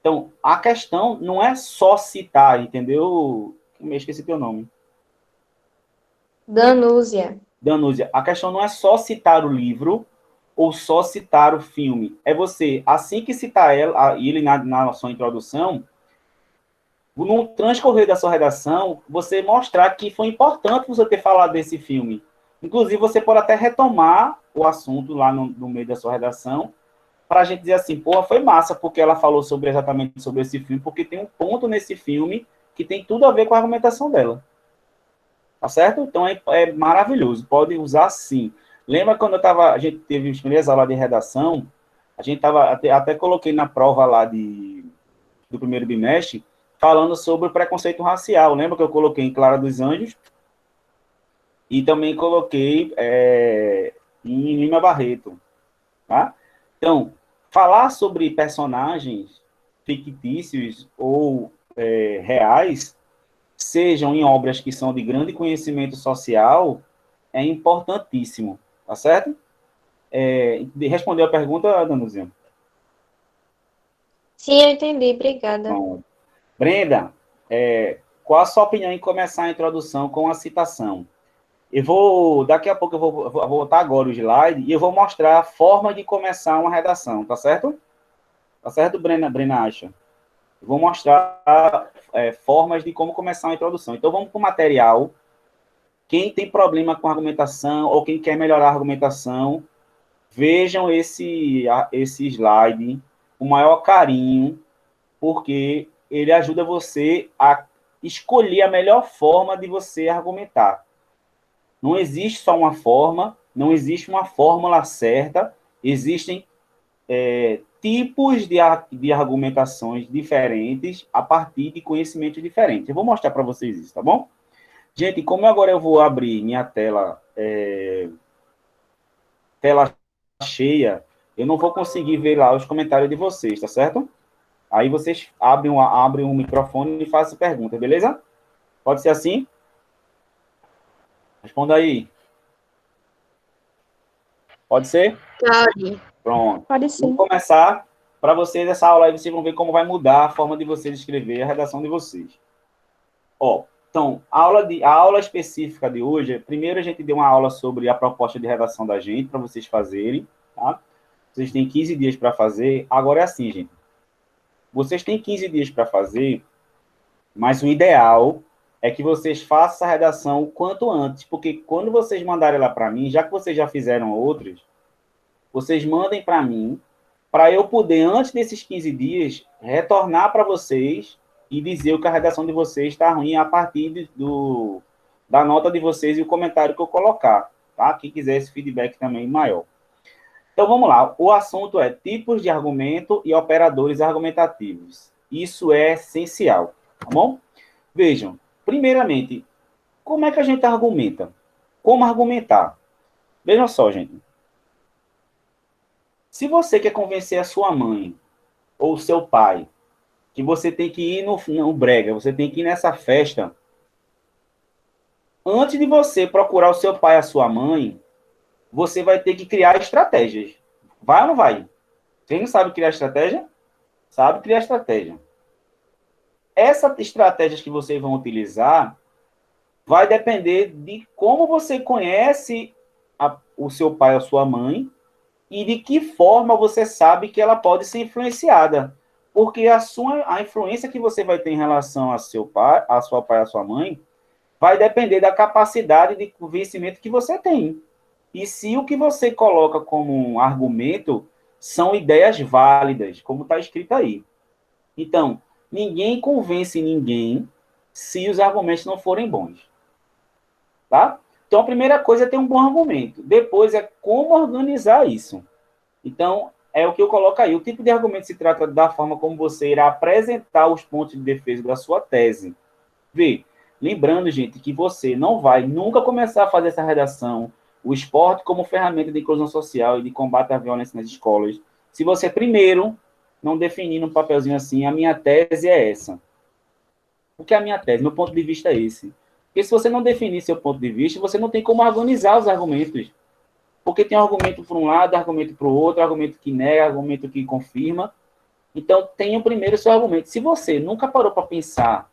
Speaker 1: Então, a questão não é só citar, entendeu? Eu esqueci teu nome.
Speaker 2: Danúzia.
Speaker 1: Danúzia, a questão não é só citar o livro ou só citar o filme. É você, assim que citar ele na sua introdução, no transcorrer da sua redação, você mostrar que foi importante você ter falado desse filme. Inclusive, você pode até retomar o assunto lá no meio da sua redação, para a gente dizer assim, porra, foi massa, porque ela falou exatamente sobre esse filme, porque tem um ponto nesse filme que tem tudo a ver com a argumentação dela. Tá certo? Então, é maravilhoso. Pode usar sim. Lembra quando a gente teve as primeiras aulas de redação, a gente até coloquei na prova lá do primeiro bimestre, falando sobre o preconceito racial. Lembra que eu coloquei em Clara dos Anjos? E também coloquei em Lima Barreto. Tá? Então, falar sobre personagens fictícios ou reais, sejam em obras que são de grande conhecimento social, é importantíssimo. Tá certo? Respondeu a pergunta, Danuzinha?
Speaker 2: Sim, eu entendi. Obrigada.
Speaker 1: Bom. Brenda, qual a sua opinião em começar a introdução com a citação? Daqui a pouco eu vou voltar agora o slide e eu vou mostrar a forma de começar uma redação, tá certo? Tá certo, Brena acha? Eu vou mostrar formas de como começar uma introdução. Então, vamos para o material. Quem tem problema com argumentação ou quem quer melhorar a argumentação, vejam esse slide com o maior carinho, porque ele ajuda você a escolher a melhor forma de você argumentar. Não existe só uma forma, não existe uma fórmula certa, existem tipos de argumentações diferentes a partir de conhecimentos diferentes. Eu vou mostrar para vocês isso, tá bom? Gente, como agora eu vou abrir minha tela cheia, eu não vou conseguir ver lá os comentários de vocês, tá certo? Aí vocês abrem um microfone e fazem pergunta, beleza? Pode ser assim? Responda aí. Pode ser?
Speaker 2: Pode.
Speaker 1: Pronto.
Speaker 2: Pode sim.
Speaker 1: Vamos começar. Para vocês, essa aula aí, vocês vão ver como vai mudar a forma de vocês escrever a redação de vocês. Então, a aula específica de hoje, primeiro a gente deu uma aula sobre a proposta de redação da gente, para vocês fazerem, tá? Vocês têm 15 dias para fazer. Agora é assim, gente. Vocês têm 15 dias para fazer, mas o ideal é que vocês façam essa redação o quanto antes, porque quando vocês mandarem ela para mim, já que vocês já fizeram outras, vocês mandem para mim, para eu poder, antes desses 15 dias, retornar para vocês e dizer que a redação de vocês está ruim a partir da nota de vocês e o comentário que eu colocar, tá? Quem quiser esse feedback também maior. Então, vamos lá. O assunto é tipos de argumento e operadores argumentativos. Isso é essencial, tá bom? Vejam, primeiramente, como é que a gente argumenta? Como argumentar? Vejam só, gente. Se você quer convencer a sua mãe ou seu pai que você tem que ir no brega, você tem que ir nessa festa, antes de você procurar o seu pai e a sua mãe, você vai ter que criar estratégias. Vai ou não vai? Quem não sabe criar estratégia? Sabe criar estratégia. Essas estratégias que vocês vão utilizar vai depender de como você conhece o seu pai ou a sua mãe e de que forma você sabe que ela pode ser influenciada. Porque a influência que você vai ter em relação a seu pai, a sua pai, a sua mãe, vai depender da capacidade de convencimento que você tem. E se o que você coloca como um argumento são ideias válidas, como está escrito aí. Então, ninguém convence ninguém se os argumentos não forem bons. Tá? Então, a primeira coisa é ter um bom argumento. Depois é como organizar isso. Então, é o que eu coloco aí. O tipo de argumento se trata da forma como você irá apresentar os pontos de defesa da sua tese. Vê, lembrando, gente, que você não vai nunca começar a fazer essa redação, o esporte como ferramenta de inclusão social e de combate à violência nas escolas, se você primeiro não definir num papelzinho assim, a minha tese é essa. O que é a minha tese? Meu ponto de vista é esse. Porque se você não definir seu ponto de vista, você não tem como organizar os argumentos. Porque tem argumento para um lado, argumento para o outro, argumento que nega, argumento que confirma. Então, tenha primeiro o seu argumento. Se você nunca parou para pensar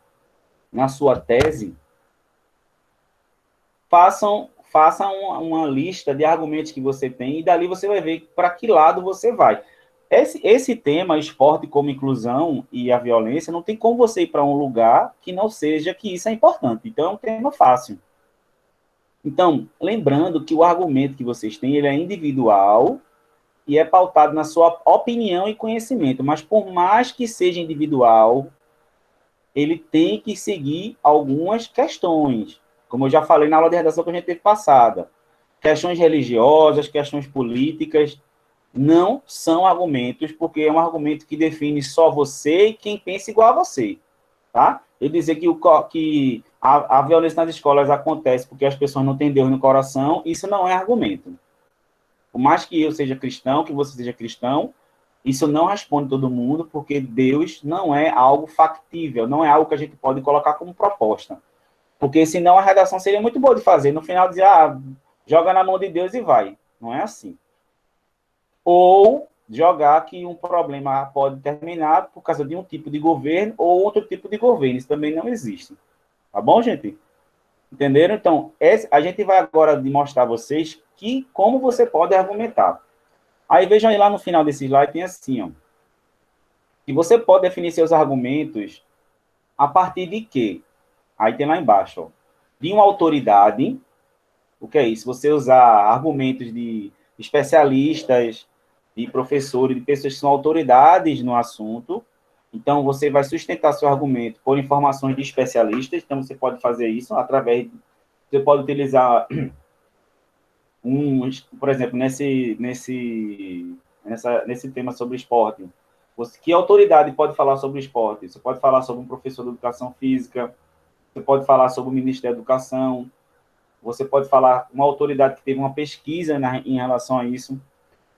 Speaker 1: na sua tese, façam uma lista de argumentos que você tem e dali você vai ver para que lado você vai. Esse tema, esporte como inclusão e a violência, não tem como você ir para um lugar que não seja que isso é importante. Então, é um tema fácil. Então, lembrando que o argumento que vocês têm, ele é individual e é pautado na sua opinião e conhecimento. Mas, por mais que seja individual, ele tem que seguir algumas questões. Como eu já falei na aula de redação que a gente teve passada. Questões religiosas, questões políticas, não são argumentos, porque é um argumento que define só você e quem pensa igual a você, tá? Eu dizer que a violência nas escolas acontece porque as pessoas não têm Deus no coração, isso não é argumento. Por mais que eu seja cristão, que você seja cristão, isso não responde todo mundo, porque Deus não é algo factível, não é algo que a gente pode colocar como proposta. Porque senão a redação seria muito boa de fazer. No final dizer, joga na mão de Deus e vai. Não é assim. Ou jogar que um problema pode terminar por causa de um tipo de governo ou outro tipo de governo. Isso também não existe. Tá bom, gente? Entenderam? Então, a gente vai agora mostrar a vocês como você pode argumentar. Aí vejam aí lá no final desse slide, tem assim, ó. Que você pode definir seus argumentos a partir de quê? Aí tem lá embaixo, ó. De uma autoridade. O que é isso? Você usar argumentos de especialistas, de professores, de pessoas que são autoridades no assunto. Então, você vai sustentar seu argumento por informações de especialistas. Então, você pode fazer isso através... Você pode utilizar por exemplo, nesse tema sobre esporte. Que autoridade pode falar sobre esporte? Você pode falar sobre um professor de educação física, você pode falar sobre o Ministério da Educação, você pode falar uma autoridade que teve uma pesquisa em relação a isso.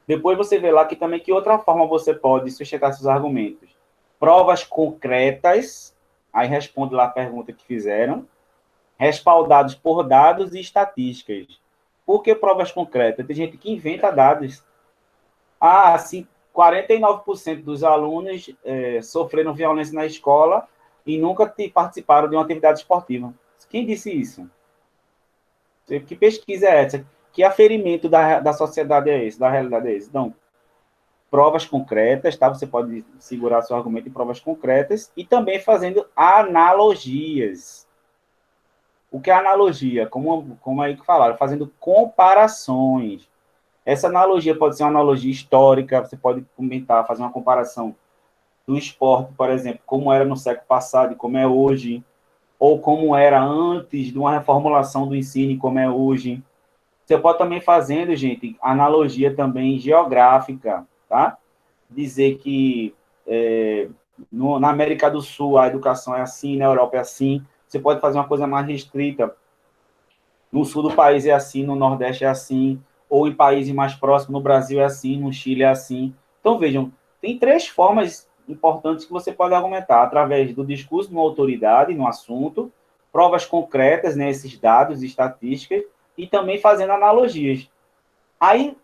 Speaker 1: Depois você vê lá que outra forma você pode sustentar seus argumentos. Provas concretas, aí responde lá a pergunta que fizeram, respaldados por dados e estatísticas. Por que provas concretas? Tem gente que inventa dados. Assim, 49% dos alunos sofreram violência na escola e nunca participaram de uma atividade esportiva. Quem disse isso? Que pesquisa é essa? Que aferimento da sociedade é esse? Da realidade é esse? Então, provas concretas, tá? Você pode segurar seu argumento em provas concretas e também fazendo analogias. O que é analogia? Como aí que falaram, fazendo comparações. Essa analogia pode ser uma analogia histórica, você pode comentar, fazer uma comparação do esporte, por exemplo, como era no século passado e como é hoje, ou como era antes de uma reformulação do ensino e como é hoje. Você pode também fazendo, gente, analogia também geográfica, tá? Dizer que na América do Sul a educação é assim, na Europa é assim. Você pode fazer uma coisa mais restrita. No sul do país é assim, no Nordeste é assim, ou em países mais próximos, no Brasil é assim, no Chile é assim. Então, vejam, tem 3 formas importantes que você pode argumentar, através do discurso de uma autoridade no assunto, provas concretas, né, esses dados, estatísticas, e também fazendo analogias. Aí,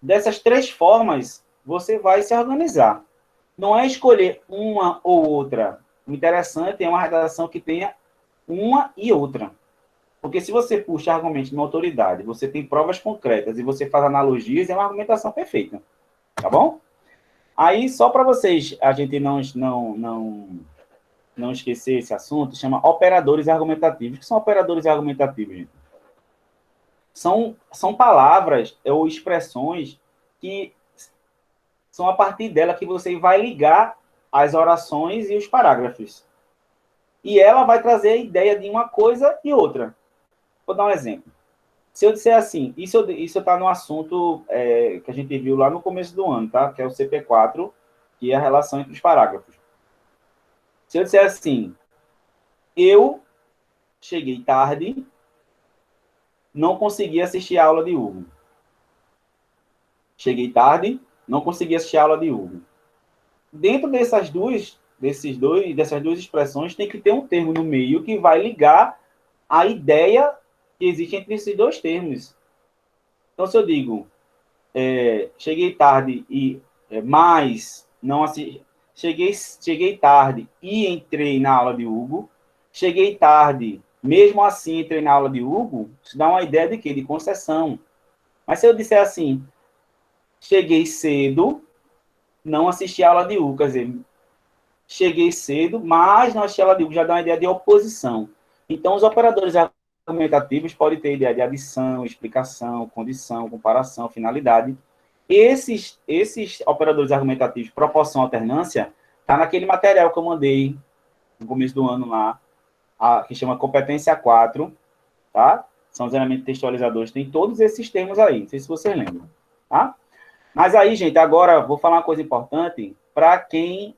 Speaker 1: dessas 3 formas, você vai se organizar. Não é escolher uma ou outra. O interessante é uma redação que tenha uma e outra. Porque se você puxa argumentos de uma autoridade, você tem provas concretas e você faz analogias, é uma argumentação perfeita. Tá bom? Aí, só para vocês, a gente não esquecer esse assunto, chama operadores argumentativos. O que são operadores argumentativos, gente? São palavras ou expressões que são a partir dela que você vai ligar as orações e os parágrafos. E ela vai trazer a ideia de uma coisa e outra. Vou dar um exemplo. Se eu disser assim, isso está no assunto que a gente viu lá no começo do ano, tá? Que é o CP4, que é a relação entre os parágrafos. Se eu disser assim, eu cheguei tarde, não consegui assistir a aula de Hugo. Cheguei tarde, não consegui assistir a aula de Hugo. Dentro dessas duas expressões, tem que ter um termo no meio que vai ligar a ideia que existe entre esses 2 termos. Então, se eu digo, cheguei tarde e mas não assisti, cheguei tarde e entrei na aula de Hugo, cheguei tarde, mesmo assim entrei na aula de Hugo, isso dá uma ideia de quê? De concessão. Mas se eu disser assim, cheguei cedo, não assisti a aula de Hugo, quer dizer, cheguei cedo, mas não assisti a aula de Hugo, já dá uma ideia de oposição. Então, os operadores argumentativos podem ter ideia de adição, explicação, condição, comparação, finalidade. Esses operadores argumentativos, proporção, alternância, está naquele material que eu mandei no começo do ano lá, que chama Competência 4, tá? São os elementos textualizadores, tem todos esses termos aí, não sei se vocês lembram, tá? Mas aí, gente, agora vou falar uma coisa importante para quem...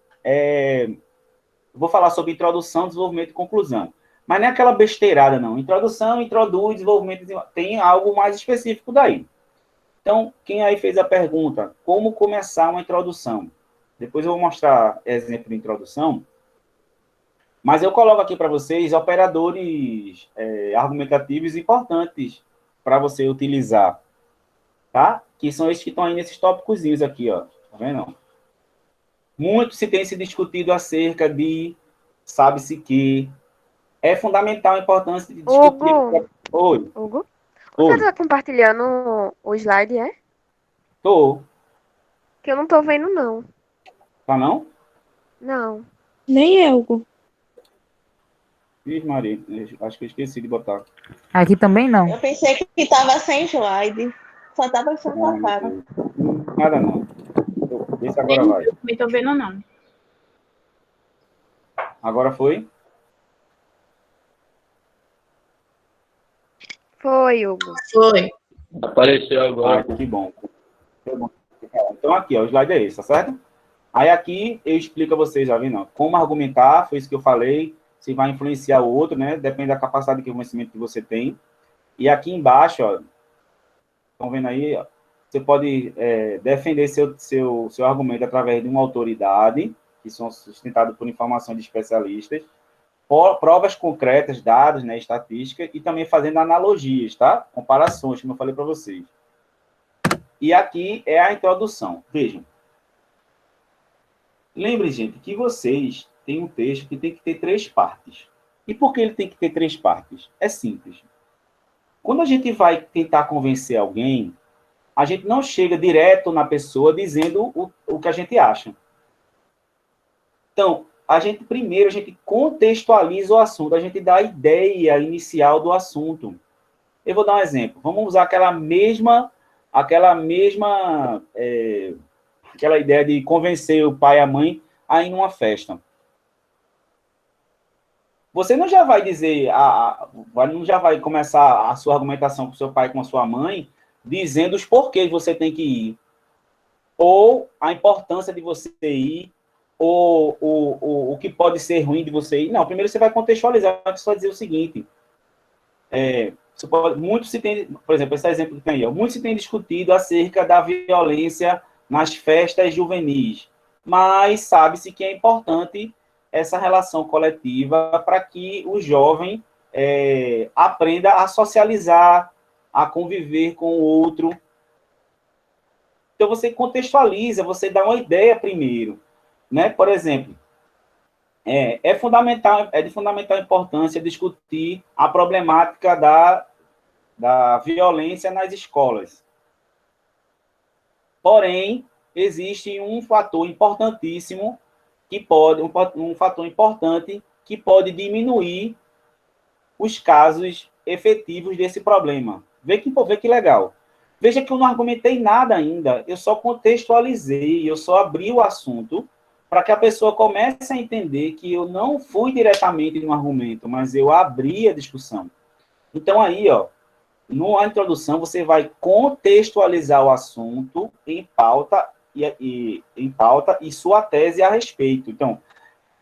Speaker 1: vou falar sobre introdução, desenvolvimento e conclusão. Mas não é aquela besteirada, não. Introdução, introduz, desenvolvimento, tem algo mais específico daí. Então, quem aí fez a pergunta, como começar uma introdução? Depois eu vou mostrar exemplo de introdução. Mas eu coloco aqui para vocês operadores argumentativos importantes para você utilizar, tá? Que são esses que estão aí nesses tópicozinhos aqui, ó. Tá vendo? Muito se discutido acerca de sabe-se que é fundamental a importância de discutir...
Speaker 4: Hugo,
Speaker 1: Oi,
Speaker 4: Hugo, você
Speaker 1: oi,
Speaker 4: tá compartilhando o slide, é?
Speaker 1: tô.
Speaker 4: Que eu não tô vendo, não.
Speaker 1: Tá não?
Speaker 4: Não.
Speaker 2: Nem eu, Hugo.
Speaker 1: Ih, Maria, acho que eu esqueci de botar.
Speaker 5: Aqui também não.
Speaker 6: Eu pensei que tava sem slide. Só tava só com a cara.
Speaker 1: Nada não. Vê se agora vai.
Speaker 7: Não tô vendo, não.
Speaker 1: Agora foi?
Speaker 4: Foi, Hugo.
Speaker 6: Foi.
Speaker 8: Apareceu agora.
Speaker 1: Que bom. Então aqui, ó, o slide é esse, tá certo? Aí aqui eu explico a vocês, já viram? Como argumentar, foi isso que eu falei, se vai influenciar o outro, né? Depende da capacidade de conhecimento que você tem. E aqui embaixo, ó, estão vendo aí, ó, você pode defender seu argumento através de uma autoridade, que são sustentados por informação de especialistas, provas concretas, dados, né, estatística, e também fazendo analogias, tá? Comparações, como eu falei para vocês. E aqui é a introdução. Vejam. Lembre, gente, que vocês têm um texto que tem que ter 3 partes. E por que ele tem que ter 3 partes? É simples. Quando a gente vai tentar convencer alguém, a gente não chega direto na pessoa dizendo o que a gente acha. Então, primeiro a gente contextualiza o assunto, a gente dá a ideia inicial do assunto. Eu vou dar um exemplo. Vamos usar aquela ideia de convencer o pai e a mãe a ir numa festa. Você não já vai dizer, não já vai começar a sua argumentação com o seu pai e com a sua mãe, dizendo os porquês você tem que ir, ou a importância de você ir, ou o que pode ser ruim de você ir. Não, primeiro você vai contextualizar, você vai dizer o seguinte, muito se tem, por exemplo, esse exemplo que tem aí, muito se tem discutido acerca da violência nas festas juvenis, mas sabe-se que é importante essa relação coletiva para que o jovem aprenda a socializar, a conviver com o outro. Então, você contextualiza, você dá uma ideia primeiro, né? Por exemplo, é de fundamental importância discutir a problemática da violência nas escolas. Porém, existe um fator importantíssimo um fator importante que pode diminuir os casos efetivos desse problema. Vê que legal. Veja que eu não argumentei nada ainda, eu só contextualizei, eu só abri o assunto para que a pessoa comece a entender que eu não fui diretamente no argumento, mas eu abri a discussão. Então, aí, ó, na introdução, você vai contextualizar o assunto em pauta e sua tese a respeito. Então,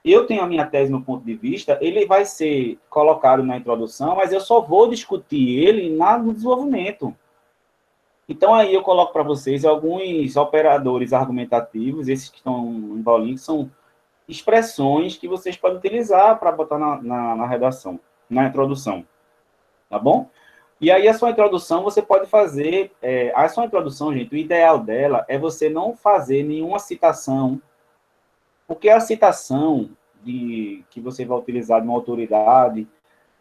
Speaker 1: eu tenho a minha tese no ponto de vista, ele vai ser colocado na introdução, mas eu só vou discutir ele no desenvolvimento. Então, aí eu coloco para vocês alguns operadores argumentativos, esses que estão em bolinho, que são expressões que vocês podem utilizar para botar na redação, na introdução. Tá bom? E aí, a sua introdução, você pode fazer... a sua introdução, gente, o ideal dela é você não fazer nenhuma citação, porque a citação que você vai utilizar de uma autoridade,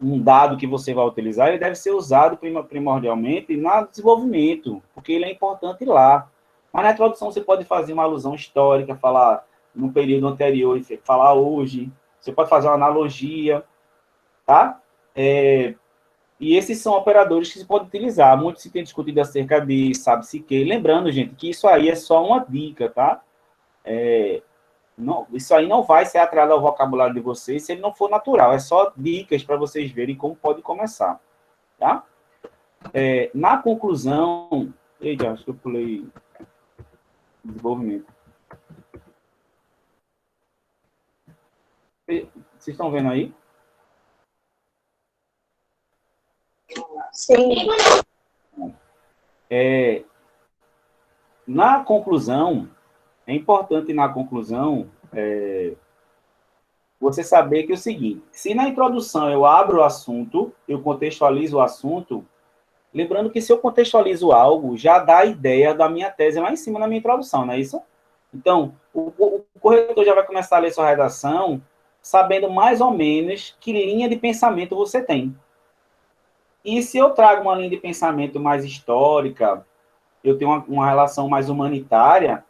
Speaker 1: um dado que você vai utilizar, ele deve ser usado primordialmente no desenvolvimento, porque ele é importante lá. Mas na introdução você pode fazer uma alusão histórica, falar no período anterior e falar hoje. Você pode fazer uma analogia, tá? E esses são operadores que se pode utilizar. Muito se tem discutido acerca de sabe-se que. Lembrando, gente, que isso aí é só uma dica, tá? Não, isso aí não vai ser atrelado ao vocabulário de vocês se ele não for natural. É só dicas para vocês verem como pode começar, tá? Na conclusão... Eita, acho que eu pulei desenvolvimento. Vocês estão vendo aí?
Speaker 6: Sim.
Speaker 1: Na conclusão, é importante na conclusão você saber que é o seguinte, se na introdução eu abro o assunto, eu contextualizo o assunto, lembrando que se eu contextualizo algo, já dá a ideia da minha tese lá em cima na minha introdução, não é isso? Então, o corretor já vai começar a ler sua redação sabendo mais ou menos que linha de pensamento você tem. E se eu trago uma linha de pensamento mais histórica, eu tenho uma relação mais humanitária,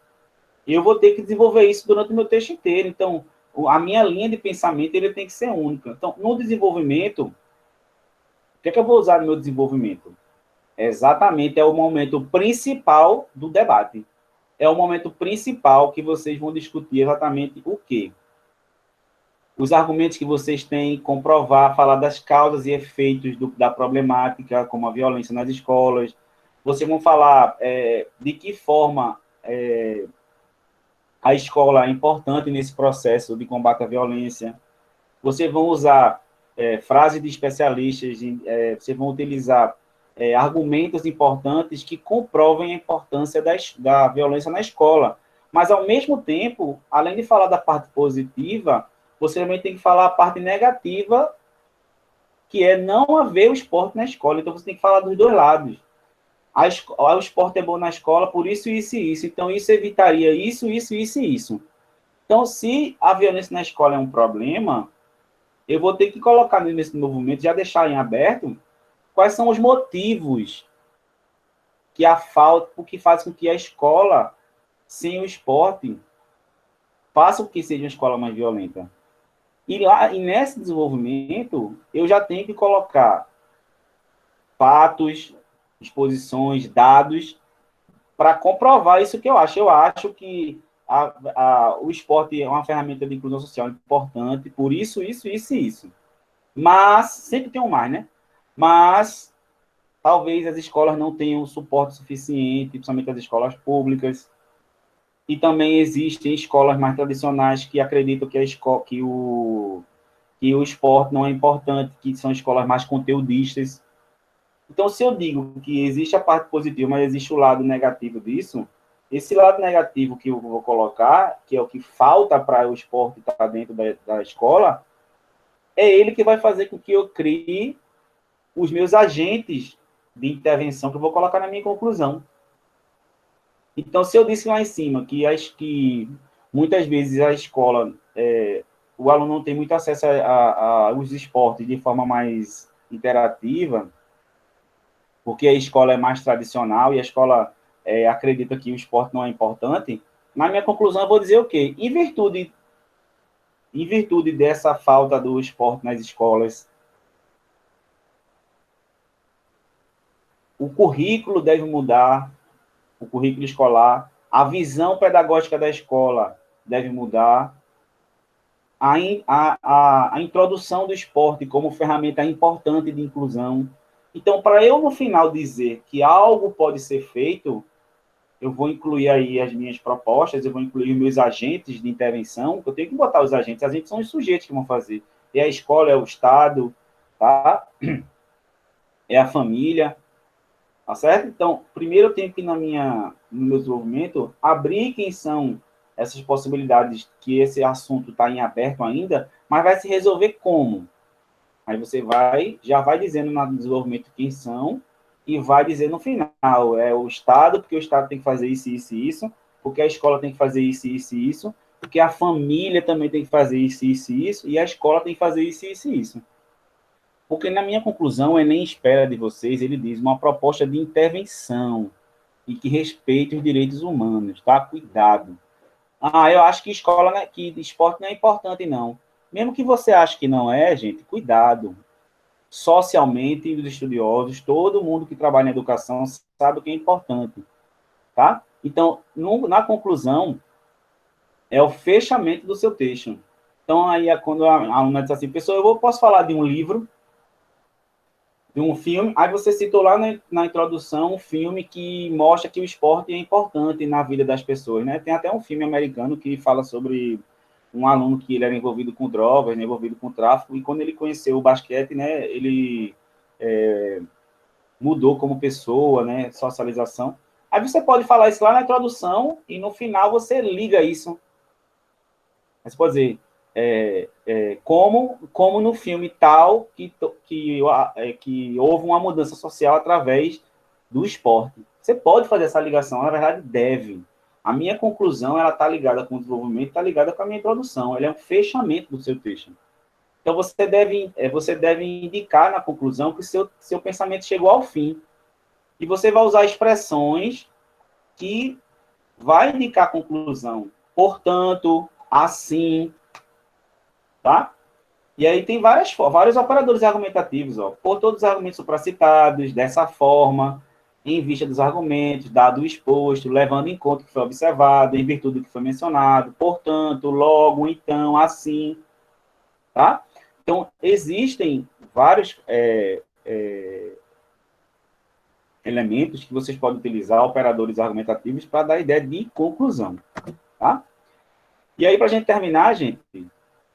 Speaker 1: eu vou ter que desenvolver isso durante o meu texto inteiro. Então, a minha linha de pensamento ele tem que ser única. Então, no desenvolvimento, o que é que eu vou usar no meu desenvolvimento? Exatamente, é o momento principal do debate. É o momento principal que vocês vão discutir exatamente o quê? Os argumentos que vocês têm, comprovar, falar das causas e efeitos da problemática, como a violência nas escolas. Vocês vão falar de que forma a escola é importante nesse processo de combate à violência. Vocês vão usar frases de especialistas, vocês vão utilizar argumentos importantes que comprovem a importância da violência na escola. Mas, ao mesmo tempo, além de falar da parte positiva, você também tem que falar a parte negativa, que é não haver o esporte na escola. Então, você tem que falar dos dois lados. O esporte é bom na escola por isso, isso e isso. Então, isso evitaria isso, isso, isso e isso. Então, se a violência na escola é um problema, eu vou ter que colocar nesse movimento, já deixar em aberto, quais são os motivos que a falta, o que faz com que a escola, sem o esporte, faça com que seja uma escola mais violenta. E nesse desenvolvimento, eu já tenho que colocar fatos, exposições, dados, para comprovar isso que eu acho. Eu acho que o esporte é uma ferramenta de inclusão social importante, por isso, isso, isso e isso. Mas, sempre tem um mais, né? Mas, talvez as escolas não tenham suporte suficiente, principalmente as escolas públicas. E também existem escolas mais tradicionais que acreditam que o esporte não é importante, que são escolas mais conteudistas. Então, se eu digo que existe a parte positiva, mas existe o lado negativo disso, esse lado negativo que eu vou colocar, que é o que falta para o esporte estar dentro da escola, é ele que vai fazer com que eu crie os meus agentes de intervenção que eu vou colocar na minha conclusão. Então, se eu disse lá em cima que muitas vezes a escola, o aluno não tem muito acesso aos esportes de forma mais interativa, porque a escola é mais tradicional e a escola acredita que o esporte não é importante, na minha conclusão eu vou dizer o quê? Em virtude dessa falta do esporte nas escolas, o currículo deve mudar, o currículo escolar, a visão pedagógica da escola deve mudar, a introdução do esporte como ferramenta importante de inclusão. Então, para eu, no final, dizer que algo pode ser feito, eu vou incluir aí as minhas propostas, eu vou incluir os meus agentes de intervenção, eu tenho que botar os agentes são os sujeitos que vão fazer. É a escola, é o Estado, tá? É a família, tá certo? Então, primeiro eu tenho que, no meu desenvolvimento, abrir quem são essas possibilidades, que esse assunto está em aberto ainda, mas vai se resolver como? Aí você já vai dizendo no desenvolvimento quem são e vai dizer no final, é o Estado, porque o Estado tem que fazer isso, isso e isso, porque a escola tem que fazer isso, isso e isso, porque a família também tem que fazer isso, isso e isso, e a escola tem que fazer isso, isso e isso. Porque na minha conclusão, o Enem espera de vocês, ele diz, uma proposta de intervenção e que respeite os direitos humanos, tá? Cuidado. Eu acho que que esporte não é importante, não. Mesmo que você ache que não é, gente, cuidado. Socialmente, os estudiosos, todo mundo que trabalha em educação sabe o que é importante, tá? Então, na conclusão, é o fechamento do seu texto. Então, aí, quando a aluna diz assim, pessoal, posso falar de um livro, de um filme, aí você citou lá na introdução um filme que mostra que o esporte é importante na vida das pessoas, né? Tem até um filme americano que fala sobre um aluno que ele era envolvido com drogas, né, envolvido com tráfico, e quando ele conheceu o basquete, né, ele mudou como pessoa, né, socialização. Aí você pode falar isso lá na introdução e no final você liga isso. Você pode dizer, como no filme tal que houve uma mudança social através do esporte. Você pode fazer essa ligação, na verdade deve. A minha conclusão, ela está ligada com o desenvolvimento, está ligada com a minha introdução. Ela é um fechamento do seu texto. Então, você deve indicar na conclusão que o seu pensamento chegou ao fim. E você vai usar expressões que vai indicar a conclusão. Portanto, assim, tá? E aí tem vários operadores argumentativos, ó. Por todos os argumentos supracitados, dessa forma, em vista dos argumentos, dado o exposto, levando em conta o que foi observado, em virtude do que foi mencionado, portanto, logo, então, assim, tá? Então, existem vários elementos que vocês podem utilizar, operadores argumentativos, para dar ideia de conclusão, tá? E aí, para a gente terminar, gente,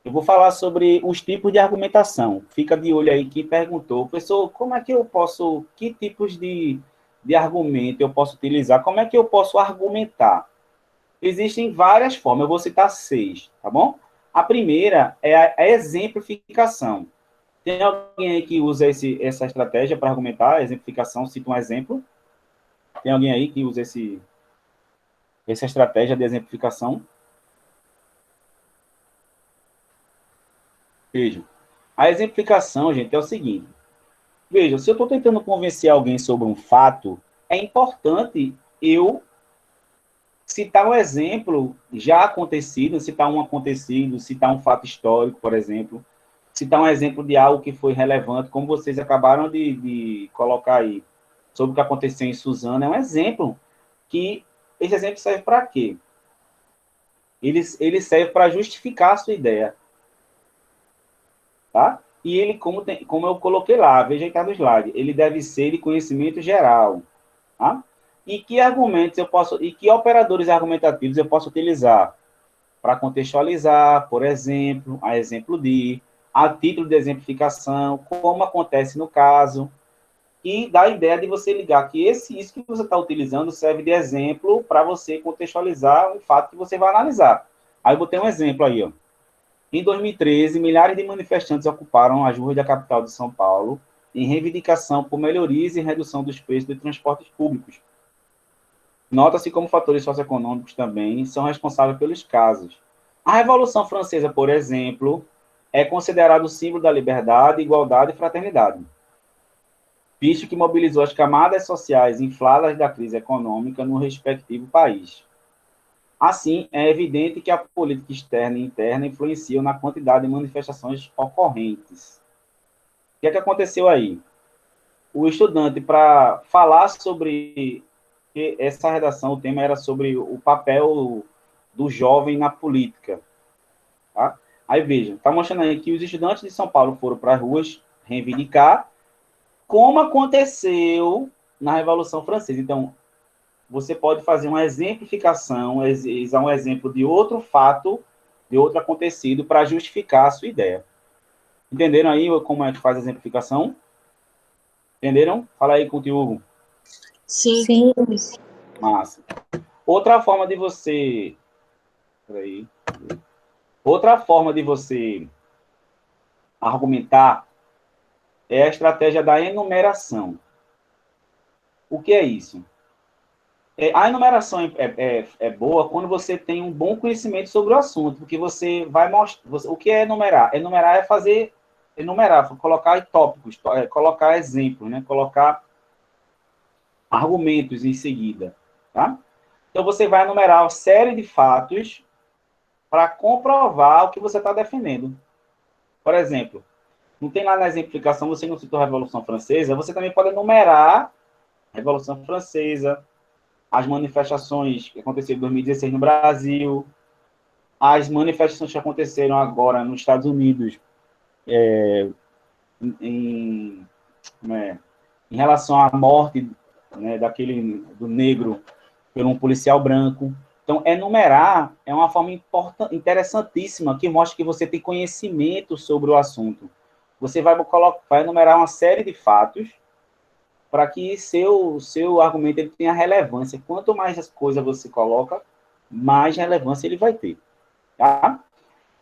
Speaker 1: eu vou falar sobre os tipos de argumentação. Fica de olho aí quem perguntou. Professor, como é que eu posso, que tipos de argumento eu posso utilizar? Como é que eu posso argumentar? Existem várias formas, eu vou citar 6, tá bom? A primeira é a exemplificação. Tem alguém aí que usa essa estratégia para argumentar? A exemplificação, cita um exemplo. Tem alguém aí que usa essa estratégia de exemplificação? Veja, a exemplificação, gente, é o seguinte. Veja, se eu estou tentando convencer alguém sobre um fato, é importante eu citar um exemplo já acontecido, citar um acontecido, citar um fato histórico, por exemplo, citar um exemplo de algo que foi relevante, como vocês acabaram de colocar aí, sobre o que aconteceu em Suzano, é um exemplo que, esse exemplo serve para quê? Ele serve para justificar a sua ideia, tá? E ele, como eu coloquei lá, veja aí, tá no slide, ele deve ser de conhecimento geral, tá? E que argumentos e que operadores argumentativos eu posso utilizar para contextualizar, por exemplo, a título de exemplificação, como acontece no caso, e dá a ideia de você ligar que isso que você está utilizando serve de exemplo para você contextualizar um fato que você vai analisar. Aí eu botei um exemplo aí, ó. Em 2013, milhares de manifestantes ocuparam as ruas da capital de São Paulo em reivindicação por melhorias e redução dos preços de transportes públicos. Nota-se como fatores socioeconômicos também são responsáveis pelos casos. A Revolução Francesa, por exemplo, é considerado o símbolo da liberdade, igualdade e fraternidade, visto que mobilizou as camadas sociais infladas da crise econômica no respectivo país. Assim, é evidente que a política externa e interna influenciam na quantidade de manifestações ocorrentes. O que é que aconteceu aí? O estudante, para falar sobre essa redação, o tema era sobre o papel do jovem na política. Tá? Aí, veja, está mostrando aí que os estudantes de São Paulo foram para as ruas reivindicar como aconteceu na Revolução Francesa. Então, você pode fazer uma exemplificação, usar um exemplo de outro fato, de outro acontecido, para justificar a sua ideia. Entenderam aí como é que faz a exemplificação? Entenderam? Fala aí contigo.
Speaker 6: Sim.
Speaker 2: Sim.
Speaker 1: Massa. Outra forma de você... Outra forma de você argumentar é a estratégia da enumeração. O que é isso? A enumeração é boa quando você tem um bom conhecimento sobre o assunto, porque você vai mostrar... O que é enumerar? Enumerar é fazer... Enumerar, colocar tópicos, colocar exemplos, né? Colocar argumentos em seguida, tá? Então, você vai enumerar uma série de fatos para comprovar o que você está defendendo. Por exemplo, não tem lá na exemplificação, você não citou a Revolução Francesa, você também pode enumerar a Revolução Francesa, as manifestações que aconteceram em 2016 no Brasil, as manifestações que aconteceram agora nos Estados Unidos em relação à morte, né, do negro por um policial branco. Então, enumerar é uma forma interessantíssima que mostra que você tem conhecimento sobre o assunto. Você vai enumerar uma série de fatos para que seu argumento ele tenha relevância. Quanto mais as coisas você coloca, mais relevância ele vai ter. Tá?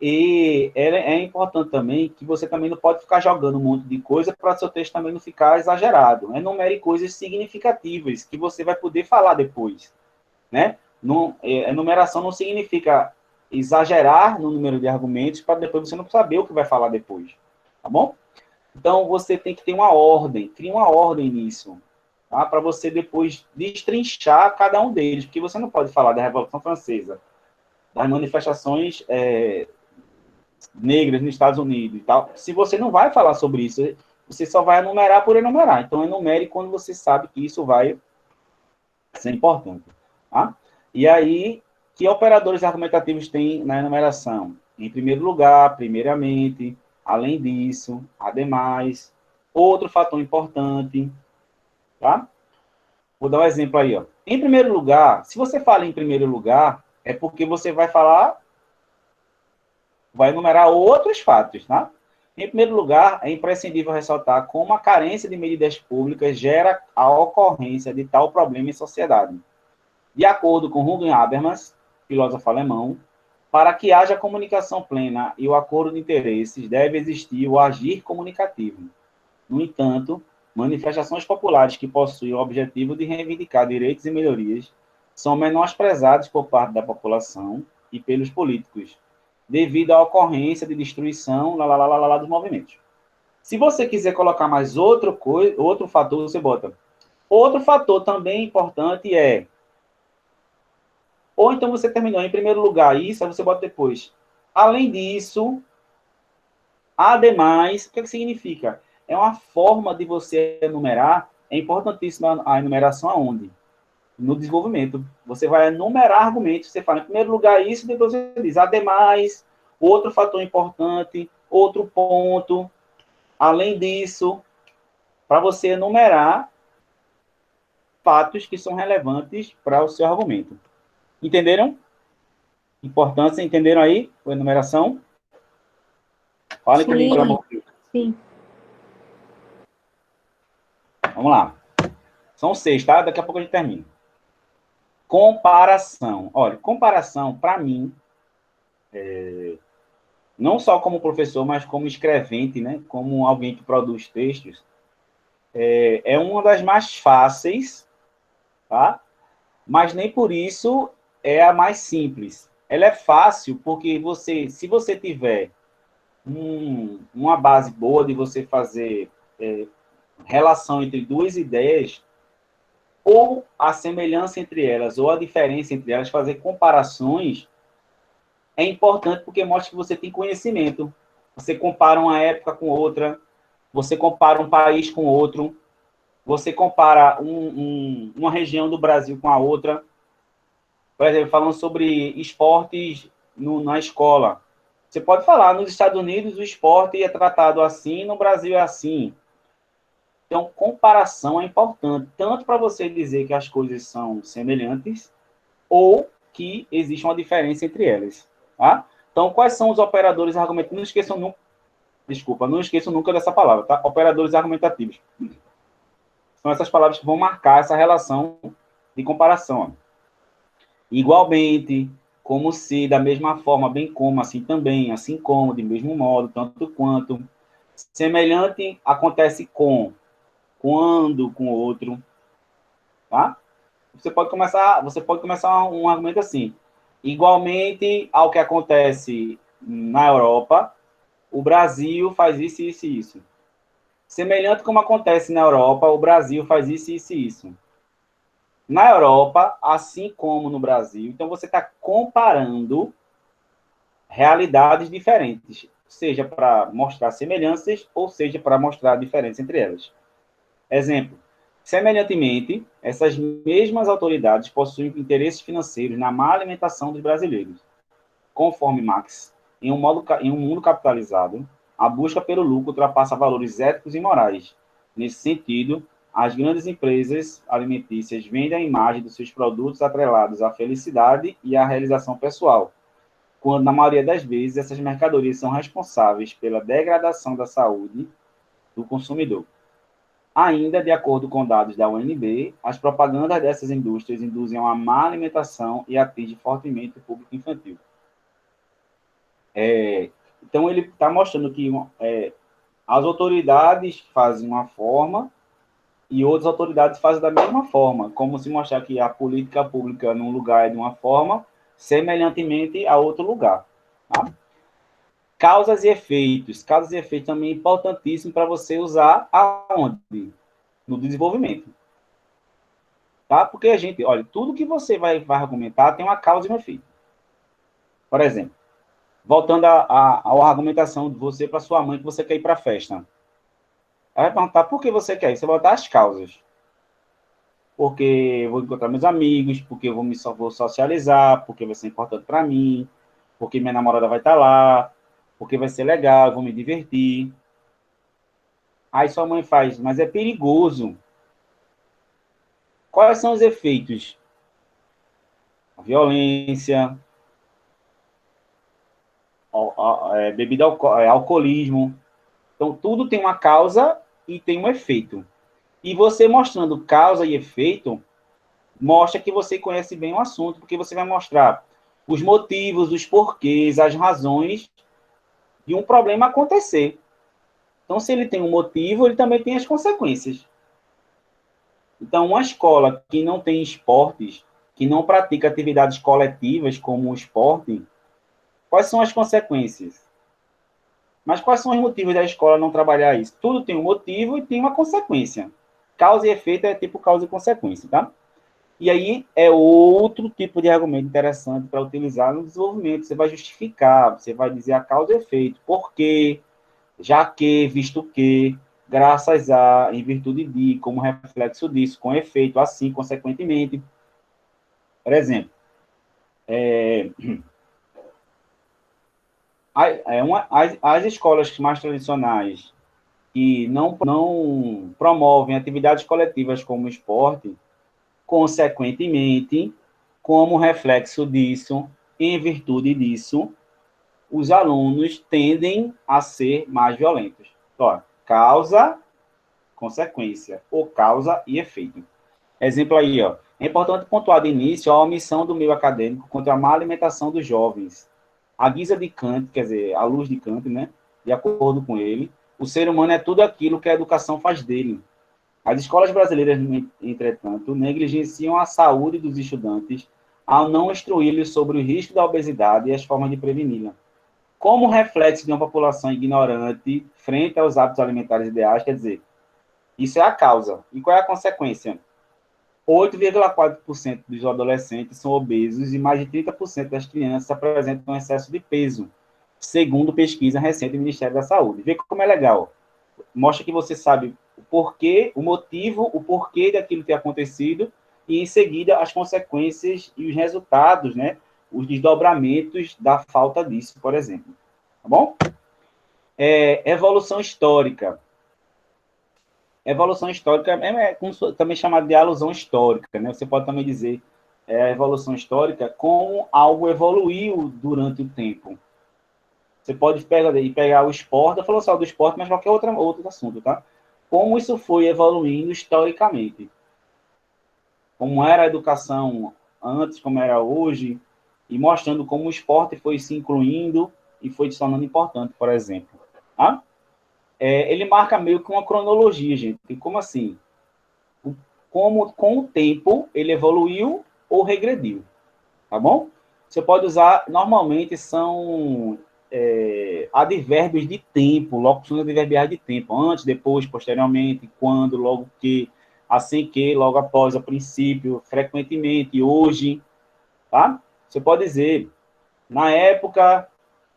Speaker 1: E é importante também que você também não pode ficar jogando um monte de coisa para seu texto também não ficar exagerado. Enumere coisas significativas que você vai poder falar depois. Né? Enumeração não significa exagerar no número de argumentos para depois você não saber o que vai falar depois. Tá bom? Então, você tem que ter uma ordem, cria uma ordem nisso, tá? Para você depois destrinchar cada um deles, porque você não pode falar da Revolução Francesa, das manifestações negras nos Estados Unidos e tal, se você não vai falar sobre isso, você só vai enumerar por enumerar. Então, enumere quando você sabe que isso vai ser importante. Tá? E aí, que operadores argumentativos tem na enumeração? Em primeiro lugar, primeiramente, além disso, ademais, outro fator importante, tá? Vou dar um exemplo aí, ó. Em primeiro lugar, se você fala em primeiro lugar, é porque você vai enumerar outros fatos, tá? Em primeiro lugar, é imprescindível ressaltar como a carência de medidas públicas gera a ocorrência de tal problema em sociedade. De acordo com Jürgen Habermas, filósofo alemão, para que haja comunicação plena e o acordo de interesses, deve existir o agir comunicativo. No entanto, manifestações populares que possuem o objetivo de reivindicar direitos e melhorias são menosprezadas por parte da população e pelos políticos, devido à ocorrência de destruição dos movimentos. Se você quiser colocar mais outro fator, você bota. Outro fator também importante é... Ou então você terminou em primeiro lugar isso, aí você bota depois. Além disso, ademais, o que significa? É uma forma de você enumerar, é importantíssima a enumeração aonde? No desenvolvimento. Você vai enumerar argumentos, você fala em primeiro lugar isso, depois você diz ademais, outro fator importante, outro ponto, além disso, para você enumerar fatos que são relevantes para o seu argumento. Entenderam? Importância, entenderam aí? A enumeração? Falem comigo, pelo amor de Deus.
Speaker 2: Sim.
Speaker 1: Vamos lá. São 6, tá? Daqui a pouco a gente termina. Comparação. Olha, comparação, para mim, não só como professor, mas como escrevente, né? Como alguém que produz textos, é uma das mais fáceis, tá? Mas nem por isso é a mais simples. Ela é fácil porque se você tiver uma base boa de você fazer relação entre duas ideias, ou a semelhança entre elas, ou a diferença entre elas, fazer comparações, é importante porque mostra que você tem conhecimento. Você compara uma época com outra, você compara um país com outro, você compara uma região do Brasil com a outra. Por exemplo, falando sobre esportes na escola. Você pode falar, nos Estados Unidos o esporte é tratado assim, no Brasil é assim. Então, comparação é importante, tanto para você dizer que as coisas são semelhantes, ou que existe uma diferença entre elas. Tá? Então, quais são os operadores argumentativos? Não esqueçam nunca dessa palavra, tá? Operadores argumentativos. São essas palavras que vão marcar essa relação de comparação. Ó. Igualmente, como se, da mesma forma, bem como, assim também, assim como, de mesmo modo, tanto quanto. Semelhante acontece com, quando, com outro, tá? Você pode começar um argumento assim. Igualmente ao que acontece na Europa, o Brasil faz isso, isso e isso. Semelhante como acontece na Europa, o Brasil faz isso, isso e isso. Na Europa, assim como no Brasil, então você está comparando realidades diferentes, seja para mostrar semelhanças ou seja para mostrar diferenças entre elas. Exemplo, semelhantemente, essas mesmas autoridades possuem interesses financeiros na má alimentação dos brasileiros. Conforme Marx, em um mundo capitalizado, a busca pelo lucro ultrapassa valores éticos e morais. Nesse sentido, as grandes empresas alimentícias vendem a imagem dos seus produtos atrelados à felicidade e à realização pessoal, quando, na maioria das vezes, essas mercadorias são responsáveis pela degradação da saúde do consumidor. Ainda, de acordo com dados da UNB, as propagandas dessas indústrias induzem a uma má alimentação e atingem fortemente o público infantil. Então, ele está mostrando que as autoridades fazem uma forma e outras autoridades fazem da mesma forma, como se mostrar que a política pública num lugar é de uma forma, semelhantemente a outro lugar. Tá? Causas e efeitos. Causas e efeitos também é importantíssimo para você usar aonde? No desenvolvimento. Tá? Porque a gente, olha, tudo que você vai argumentar tem uma causa e um efeito. Por exemplo, voltando à argumentação de você para sua mãe que você quer ir para a festa. Ela vai perguntar por que você quer ir. Você vai botar as causas. Porque eu vou encontrar meus amigos, porque eu vou socializar, porque vai ser importante para mim, porque minha namorada vai estar lá, porque vai ser legal, eu vou me divertir. Aí sua mãe faz, mas é perigoso. Quais são os efeitos? A violência, bebida, alcoolismo. Então, tudo tem uma causa e tem um efeito. E você mostrando causa e efeito, mostra que você conhece bem o assunto, porque você vai mostrar os motivos, os porquês, as razões de um problema acontecer. Então, se ele tem um motivo, ele também tem as consequências. Então, uma escola que não tem esportes, que não pratica atividades coletivas como o esporte, quais são as consequências? Mas quais são os motivos da escola não trabalhar isso? Tudo tem um motivo e tem uma consequência. Causa e efeito é tipo causa e consequência, tá? E aí é outro tipo de argumento interessante para utilizar no desenvolvimento. Você vai justificar, você vai dizer a causa e efeito. Por quê? Já que, visto que, graças a, em virtude de, como reflexo disso, com efeito, assim, consequentemente. Por exemplo, as escolas mais tradicionais que não promovem atividades coletivas como esporte, consequentemente, como reflexo disso, em virtude disso, os alunos tendem a ser mais violentos. Então, causa, consequência, ou causa e efeito. Exemplo aí, ó. É importante pontuar de início a omissão do meio acadêmico contra a má alimentação dos jovens. A guisa de Kant, quer dizer, a luz de Kant, né? De acordo com ele, o ser humano é tudo aquilo que a educação faz dele. As escolas brasileiras, entretanto, negligenciam a saúde dos estudantes ao não instruí-los sobre o risco da obesidade e as formas de preveni-la. Como reflexo de uma população ignorante frente aos hábitos alimentares ideais, quer dizer, isso é a causa. E qual é a consequência? 8,4% dos adolescentes são obesos e mais de 30% das crianças apresentam excesso de peso, segundo pesquisa recente do Ministério da Saúde. Vê como é legal. Mostra que você sabe o porquê, o motivo, o porquê daquilo ter acontecido e, em seguida, as consequências e os resultados, né? Os desdobramentos da falta disso, por exemplo. Tá bom? Evolução histórica. Evolução histórica também chamada de alusão histórica, né? Você pode também dizer a evolução histórica como algo evoluiu durante o tempo. Você pode pegar o esporte, eu falo só do esporte, mas qualquer outro assunto, tá? Como isso foi evoluindo historicamente. Como era a educação antes, como era hoje, e mostrando como o esporte foi se incluindo e foi se tornando importante, por exemplo. Tá? ele marca meio que uma cronologia, gente. E como assim? Como com o tempo ele evoluiu ou regrediu, tá bom? Você pode usar, normalmente são advérbios de tempo, locuções adverbiais de tempo, antes, depois, posteriormente, quando, logo que, assim que, logo após, a princípio, frequentemente, hoje, tá? Você pode dizer, na época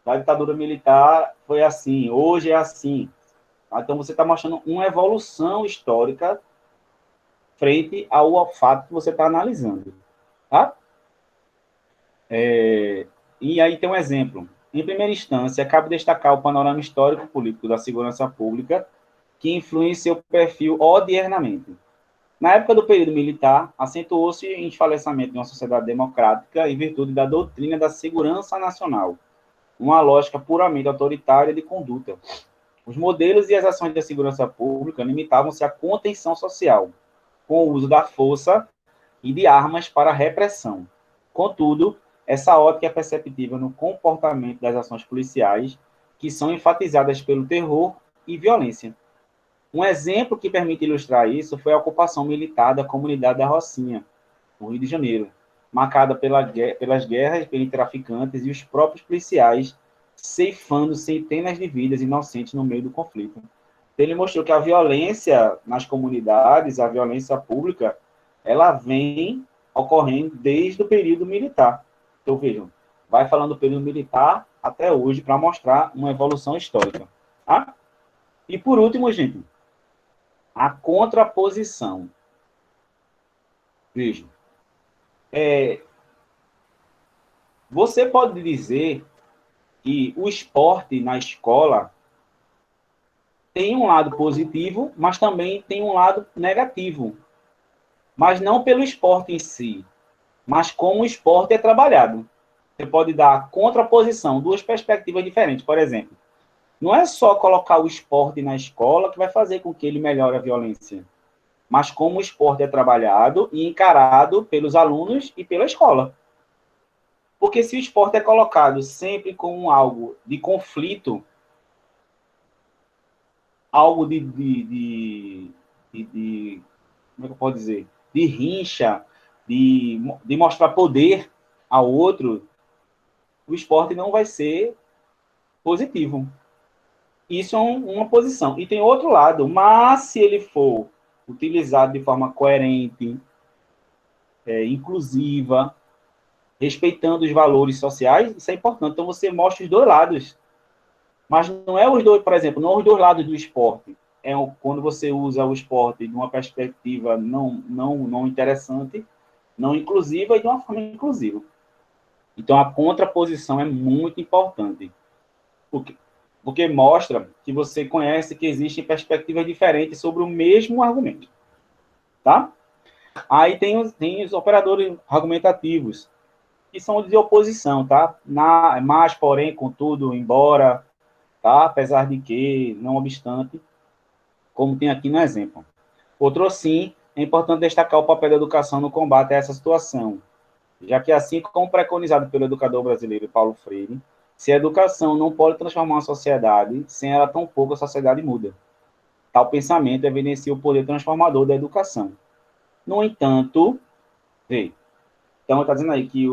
Speaker 1: da ditadura militar foi assim, hoje é assim. Tá? Então, você está mostrando uma evolução histórica frente ao fato que você está analisando, tá? E aí tem um exemplo. Em primeira instância, cabe destacar o panorama histórico-político da segurança pública que influi em seu perfil odiernamente. Na época do período militar, acentuou-se o esfalecimento de uma sociedade democrática em virtude da doutrina da segurança nacional, uma lógica puramente autoritária de conduta. Os modelos e as ações da segurança pública limitavam-se à contenção social, com o uso da força e de armas para a repressão. Contudo, essa ótica é perceptível no comportamento das ações policiais, que são enfatizadas pelo terror e violência. Um exemplo que permite ilustrar isso foi a ocupação militar da comunidade da Rocinha, no Rio de Janeiro, marcada pelas guerras pelos traficantes e os próprios policiais ceifando centenas de vidas inocentes no meio do conflito. Então, ele mostrou que a violência nas comunidades, a violência pública, ela vem ocorrendo desde o período militar. Então, vejam, vai falando do período militar até hoje para mostrar uma evolução histórica. Tá? E, por último, gente, a contraposição. Vejam, você pode dizer que o esporte na escola tem um lado positivo, mas também tem um lado negativo. Mas não pelo esporte em si, mas como o esporte é trabalhado. Você pode dar a contraposição, duas perspectivas diferentes. Por exemplo, não é só colocar o esporte na escola que vai fazer com que ele melhore a violência, mas como o esporte é trabalhado e encarado pelos alunos e pela escola. Porque se o esporte é colocado sempre como algo de conflito, algo de como é que eu posso dizer? De rincha, de mostrar poder ao outro, o esporte não vai ser positivo. Isso é uma posição. E tem outro lado, mas se ele for utilizado de forma coerente, inclusiva, respeitando os valores sociais, isso é importante. Então, você mostra os dois lados. Mas não é os dois, por exemplo, não os dois lados do esporte. Quando você usa o esporte de uma perspectiva não interessante, não inclusiva e de uma forma inclusiva. Então, a contraposição é muito importante. Porque mostra que você conhece que existem perspectivas diferentes sobre o mesmo argumento. Tá? Aí tem os operadores argumentativos, que são de oposição, tá? Mas, porém, contudo, embora, tá? Apesar de que, não obstante, como tem aqui no exemplo. Outro sim, é importante destacar o papel da educação no combate a essa situação, já que assim como preconizado pelo educador brasileiro Paulo Freire, se a educação não pode transformar uma sociedade, sem ela tampouco a sociedade muda. Tal pensamento evidencia o poder transformador da educação. No entanto, então está dizendo aí que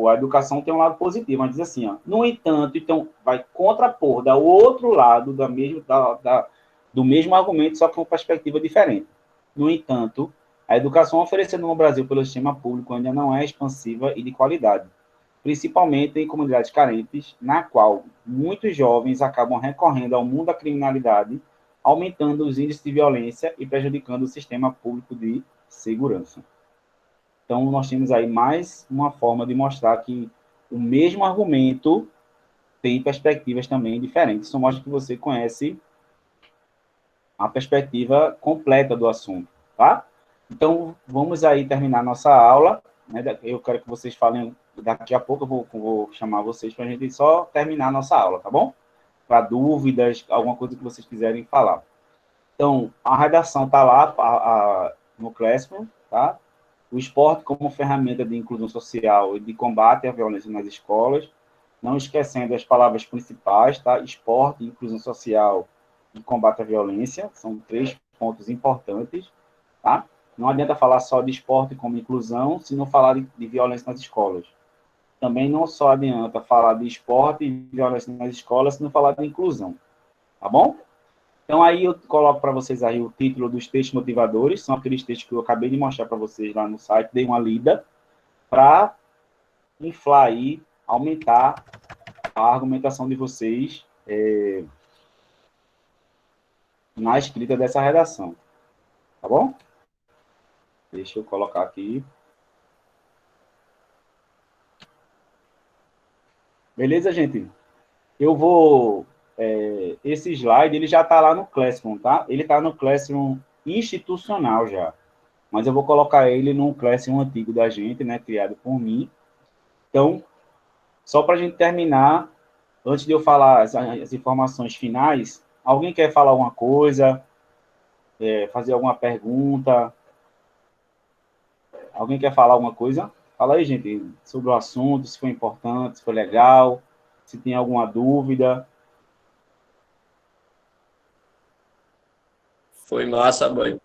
Speaker 1: a educação tem um lado positivo, mas diz assim, ó, no entanto, então vai contrapor do outro lado do mesmo argumento, só que com uma perspectiva diferente. No entanto, a educação oferecida no Brasil pelo sistema público ainda não é expansiva e de qualidade, principalmente em comunidades carentes, na qual muitos jovens acabam recorrendo ao mundo da criminalidade, aumentando os índices de violência e prejudicando o sistema público de segurança. Então, nós temos aí mais uma forma de mostrar que o mesmo argumento tem perspectivas também diferentes. Isso mostra que você conhece a perspectiva completa do assunto, tá? Então, vamos aí terminar nossa aula, né? Eu quero que vocês falem, daqui a pouco eu vou chamar vocês para a gente só terminar a nossa aula, tá bom? Para dúvidas, alguma coisa que vocês quiserem falar. Então, a redação está lá no Classroom, tá? O esporte como ferramenta de inclusão social e de combate à violência nas escolas, não esquecendo as palavras principais, tá? Esporte, inclusão social de combate à violência. São 3 pontos importantes, tá? Não adianta falar só de esporte como inclusão, se não falar de violência nas escolas. Também não só adianta falar de esporte e violência nas escolas, se não falar de inclusão, tá bom? Então, aí eu coloco para vocês aí o título dos textos motivadores, são aqueles textos que eu acabei de mostrar para vocês lá no site, dei uma lida, para inflar aí, aumentar a argumentação de vocês na escrita dessa redação, tá bom? Deixa eu colocar aqui. Beleza, gente? Eu vou... esse slide, ele já está lá no Classroom, tá? Ele está no Classroom institucional já. Mas eu vou colocar ele no Classroom antigo da gente, né? Criado por mim. Então, só para a gente terminar, antes de eu falar as informações finais, alguém quer falar alguma coisa? Fazer alguma pergunta? Alguém quer falar alguma coisa? Fala aí, gente, sobre o assunto, se foi importante, se foi legal, se tem alguma dúvida.
Speaker 8: Foi massa, boy.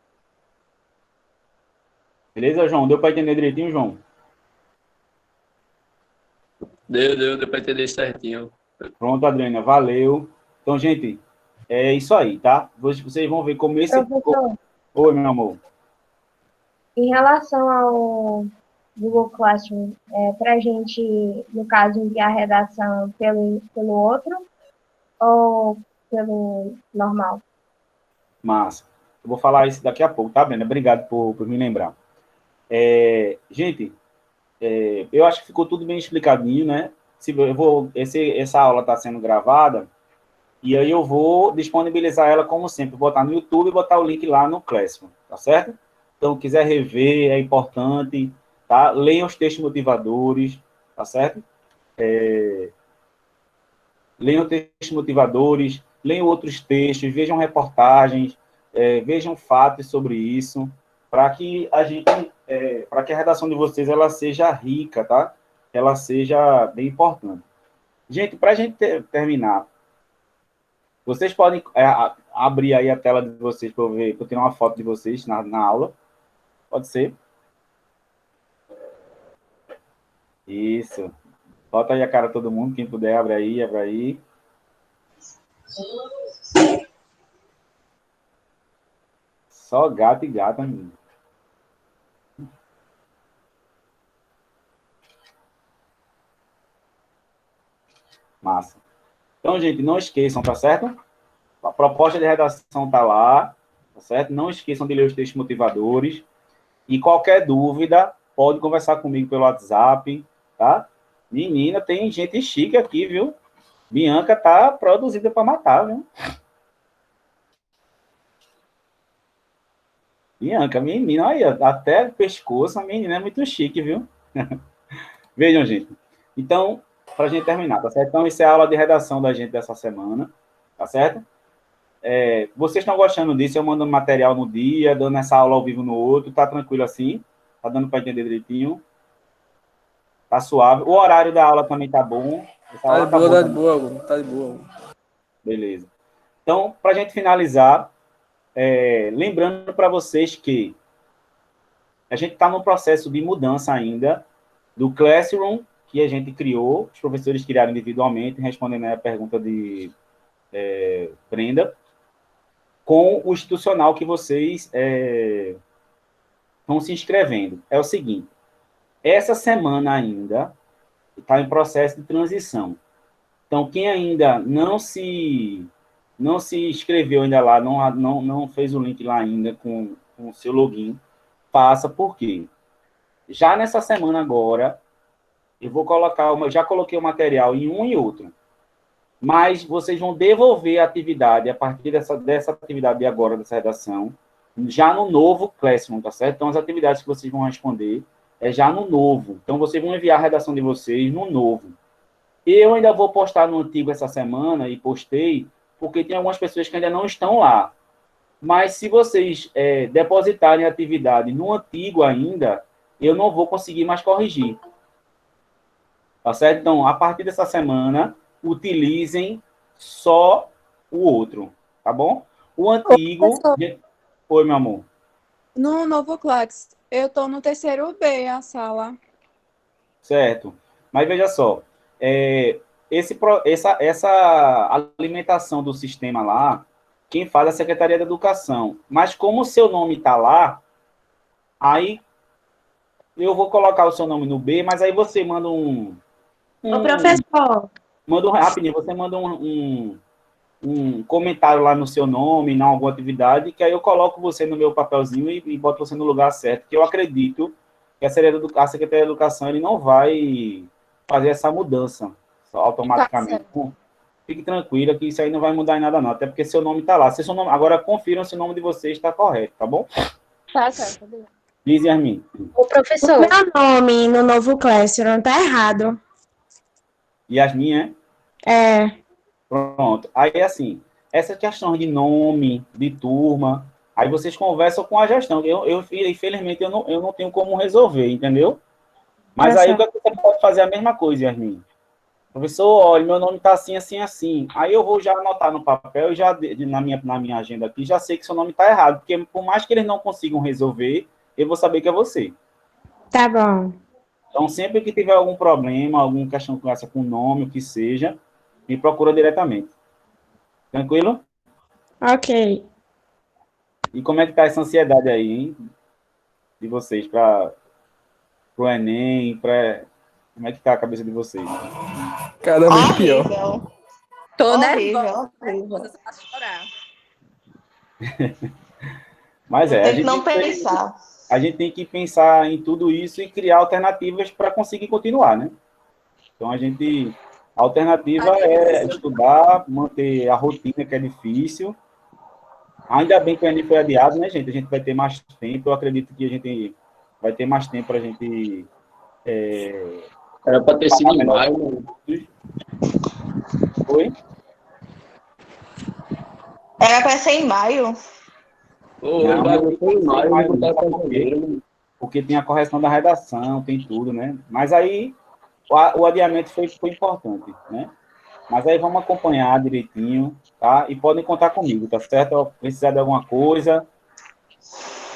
Speaker 1: Beleza, João? Deu para entender direitinho, João?
Speaker 8: Deu para entender certinho.
Speaker 1: Pronto, Adriana, valeu. Então, gente, é isso aí, tá? Vocês vão ver como esse...
Speaker 3: Professor,
Speaker 1: Oi, meu amor.
Speaker 3: em relação ao Google Classroom, para a gente, no caso, enviar a redação pelo outro ou pelo normal?
Speaker 1: Massa. Eu vou falar isso daqui a pouco, tá, Brenda? Obrigado por me lembrar. Gente, eu acho que ficou tudo bem explicadinho, né? Essa aula está sendo gravada, e aí eu vou disponibilizar ela, como sempre, botar no YouTube e botar o link lá no Classroom, tá certo? Então, quiser rever, é importante, tá? Leiam os textos motivadores, tá certo? Leiam textos motivadores, leiam outros textos, vejam reportagens, vejam fatos sobre isso, para que para que a redação de vocês ela seja rica, tá? Ela seja bem importante. Gente, para a gente terminar, vocês podem abrir aí a tela de vocês para eu ver, para eu tirar uma foto de vocês na aula. Pode ser? Isso. Bota aí a cara de todo mundo, quem puder, abre aí, abre aí. Só gato e gata, menino. Massa. Então, gente, não esqueçam, tá certo? A proposta de redação tá lá, tá certo? Não esqueçam de ler os textos motivadores. E qualquer dúvida, pode conversar comigo pelo WhatsApp, tá? Menina, tem gente chique aqui, viu? Bianca tá produzida para matar, viu? Bianca, menina, olha, até o pescoço, a menina é muito chique, viu? Vejam, gente. Então, para a gente terminar, tá certo? Então, isso é a aula de redação da gente dessa semana, tá certo? Vocês estão gostando disso? Eu mando material no dia, dando essa aula ao vivo no outro, tá tranquilo assim? Tá dando para entender direitinho? Tá suave. O horário da aula também tá bom.
Speaker 5: Tá de boa, tá de boa, tá de boa.
Speaker 1: Beleza. Então, para a gente finalizar, lembrando para vocês que a gente está num processo de mudança ainda do Classroom que a gente criou, os professores criaram individualmente, respondendo a pergunta de Brenda, com o institucional que vocês estão se inscrevendo. É o seguinte, essa semana ainda está em processo de transição. Então, quem ainda não se inscreveu ainda lá, não fez o link lá ainda com o seu login, faça, por quê? Já nessa semana agora, eu vou colocar, já coloquei o material em um e outro, mas vocês vão devolver a atividade a partir dessa atividade de agora, dessa redação, já no novo Classroom, tá certo? Então, as atividades que vocês vão responder já no novo. Então, vocês vão enviar a redação de vocês no novo. Eu ainda vou postar no antigo essa semana, e postei, porque tem algumas pessoas que ainda não estão lá. Mas se vocês depositarem a atividade no antigo ainda, eu não vou conseguir mais corrigir. Tá certo? Então, a partir dessa semana, utilizem só o outro. Tá tá bom? O antigo...
Speaker 7: professor.
Speaker 1: Oi, meu amor.
Speaker 7: No novo Clax, eu tô no terceiro B, a sala.
Speaker 1: Certo. Mas veja só, essa alimentação do sistema lá, quem faz é a Secretaria da Educação. Mas como o seu nome está lá, aí eu vou colocar o seu nome no B, mas aí você manda
Speaker 9: Ô, professor,
Speaker 1: rapidinho, você manda um comentário lá no seu nome, em alguma atividade, que aí eu coloco você no meu papelzinho e boto você no lugar certo, que eu acredito que a Secretaria da Educação ele não vai fazer essa mudança automaticamente. Então, fique tranquila que isso aí não vai mudar em nada não, até porque seu nome está lá. Se seu nome, agora confiram se o nome de vocês está correto, tá bom?
Speaker 3: Tá certo.
Speaker 1: Diz, Yasmin.
Speaker 9: o professor, o meu nome no novo Classroom tá errado.
Speaker 1: Yasmin,
Speaker 9: É,
Speaker 1: Pronto. Aí, assim, essa questão de nome, de turma, aí vocês conversam com a gestão. Infelizmente, eu não tenho como resolver, entendeu? Mas aí, o que você pode fazer a mesma coisa, Yasmin? Professor, olha, meu nome está assim, assim, assim. Aí eu vou já anotar no papel e já na minha agenda aqui, já sei que seu nome está errado, porque por mais que eles não consigam resolver, eu vou saber que é você.
Speaker 9: tá bom.
Speaker 1: Então, sempre que tiver algum problema, alguma questão com essa com nome, o que seja, me procura diretamente. Tranquilo?
Speaker 9: Ok.
Speaker 1: E como é que tá essa ansiedade aí, hein? De vocês para o Enem, como é que tá a cabeça de vocês?
Speaker 5: Cada vez pior.
Speaker 6: Horrível.
Speaker 7: Tô
Speaker 6: Horrível,
Speaker 7: nervosa,
Speaker 6: horrível.
Speaker 7: pra chorar.
Speaker 1: Mas
Speaker 6: Tem que não pensar.
Speaker 1: a gente tem que pensar em tudo isso e criar alternativas para conseguir continuar, né? Então, a alternativa é estudar, manter a rotina, que é difícil. Ainda bem que o Enem foi adiado, né, gente? A gente vai ter mais tempo. Eu acredito que a gente vai ter mais tempo para a gente...
Speaker 8: Era para ter sido em maio.
Speaker 1: Oi?
Speaker 6: Era para ser em maio.
Speaker 8: O bagulho foi em maio, eu vou botar pra janeiro.
Speaker 1: Porque tem a correção da redação, tem tudo, né? Mas aí o adiamento foi importante, né? Mas aí vamos acompanhar direitinho, tá? E podem contar comigo, tá certo? Se precisar de alguma coisa,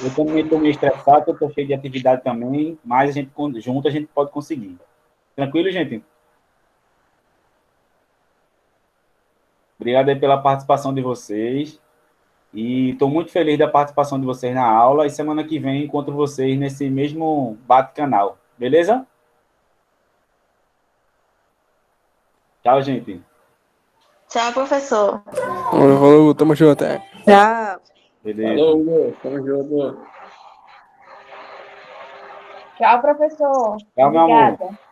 Speaker 1: eu também estou meio estressado, eu estou cheio de atividade também, mas junto a gente pode conseguir. Tranquilo, gente? Obrigado aí pela participação de vocês. E estou muito feliz da participação de vocês na aula. E semana que vem encontro vocês nesse mesmo bate-canal. Beleza? Tchau, gente.
Speaker 6: Tchau, professor.
Speaker 5: Falou, tamo junto.
Speaker 7: Tchau.
Speaker 1: Beleza.
Speaker 8: Falou, Hugo. Tamo junto.
Speaker 3: Tchau, professor.
Speaker 1: Tchau, meu amor.
Speaker 3: Obrigada.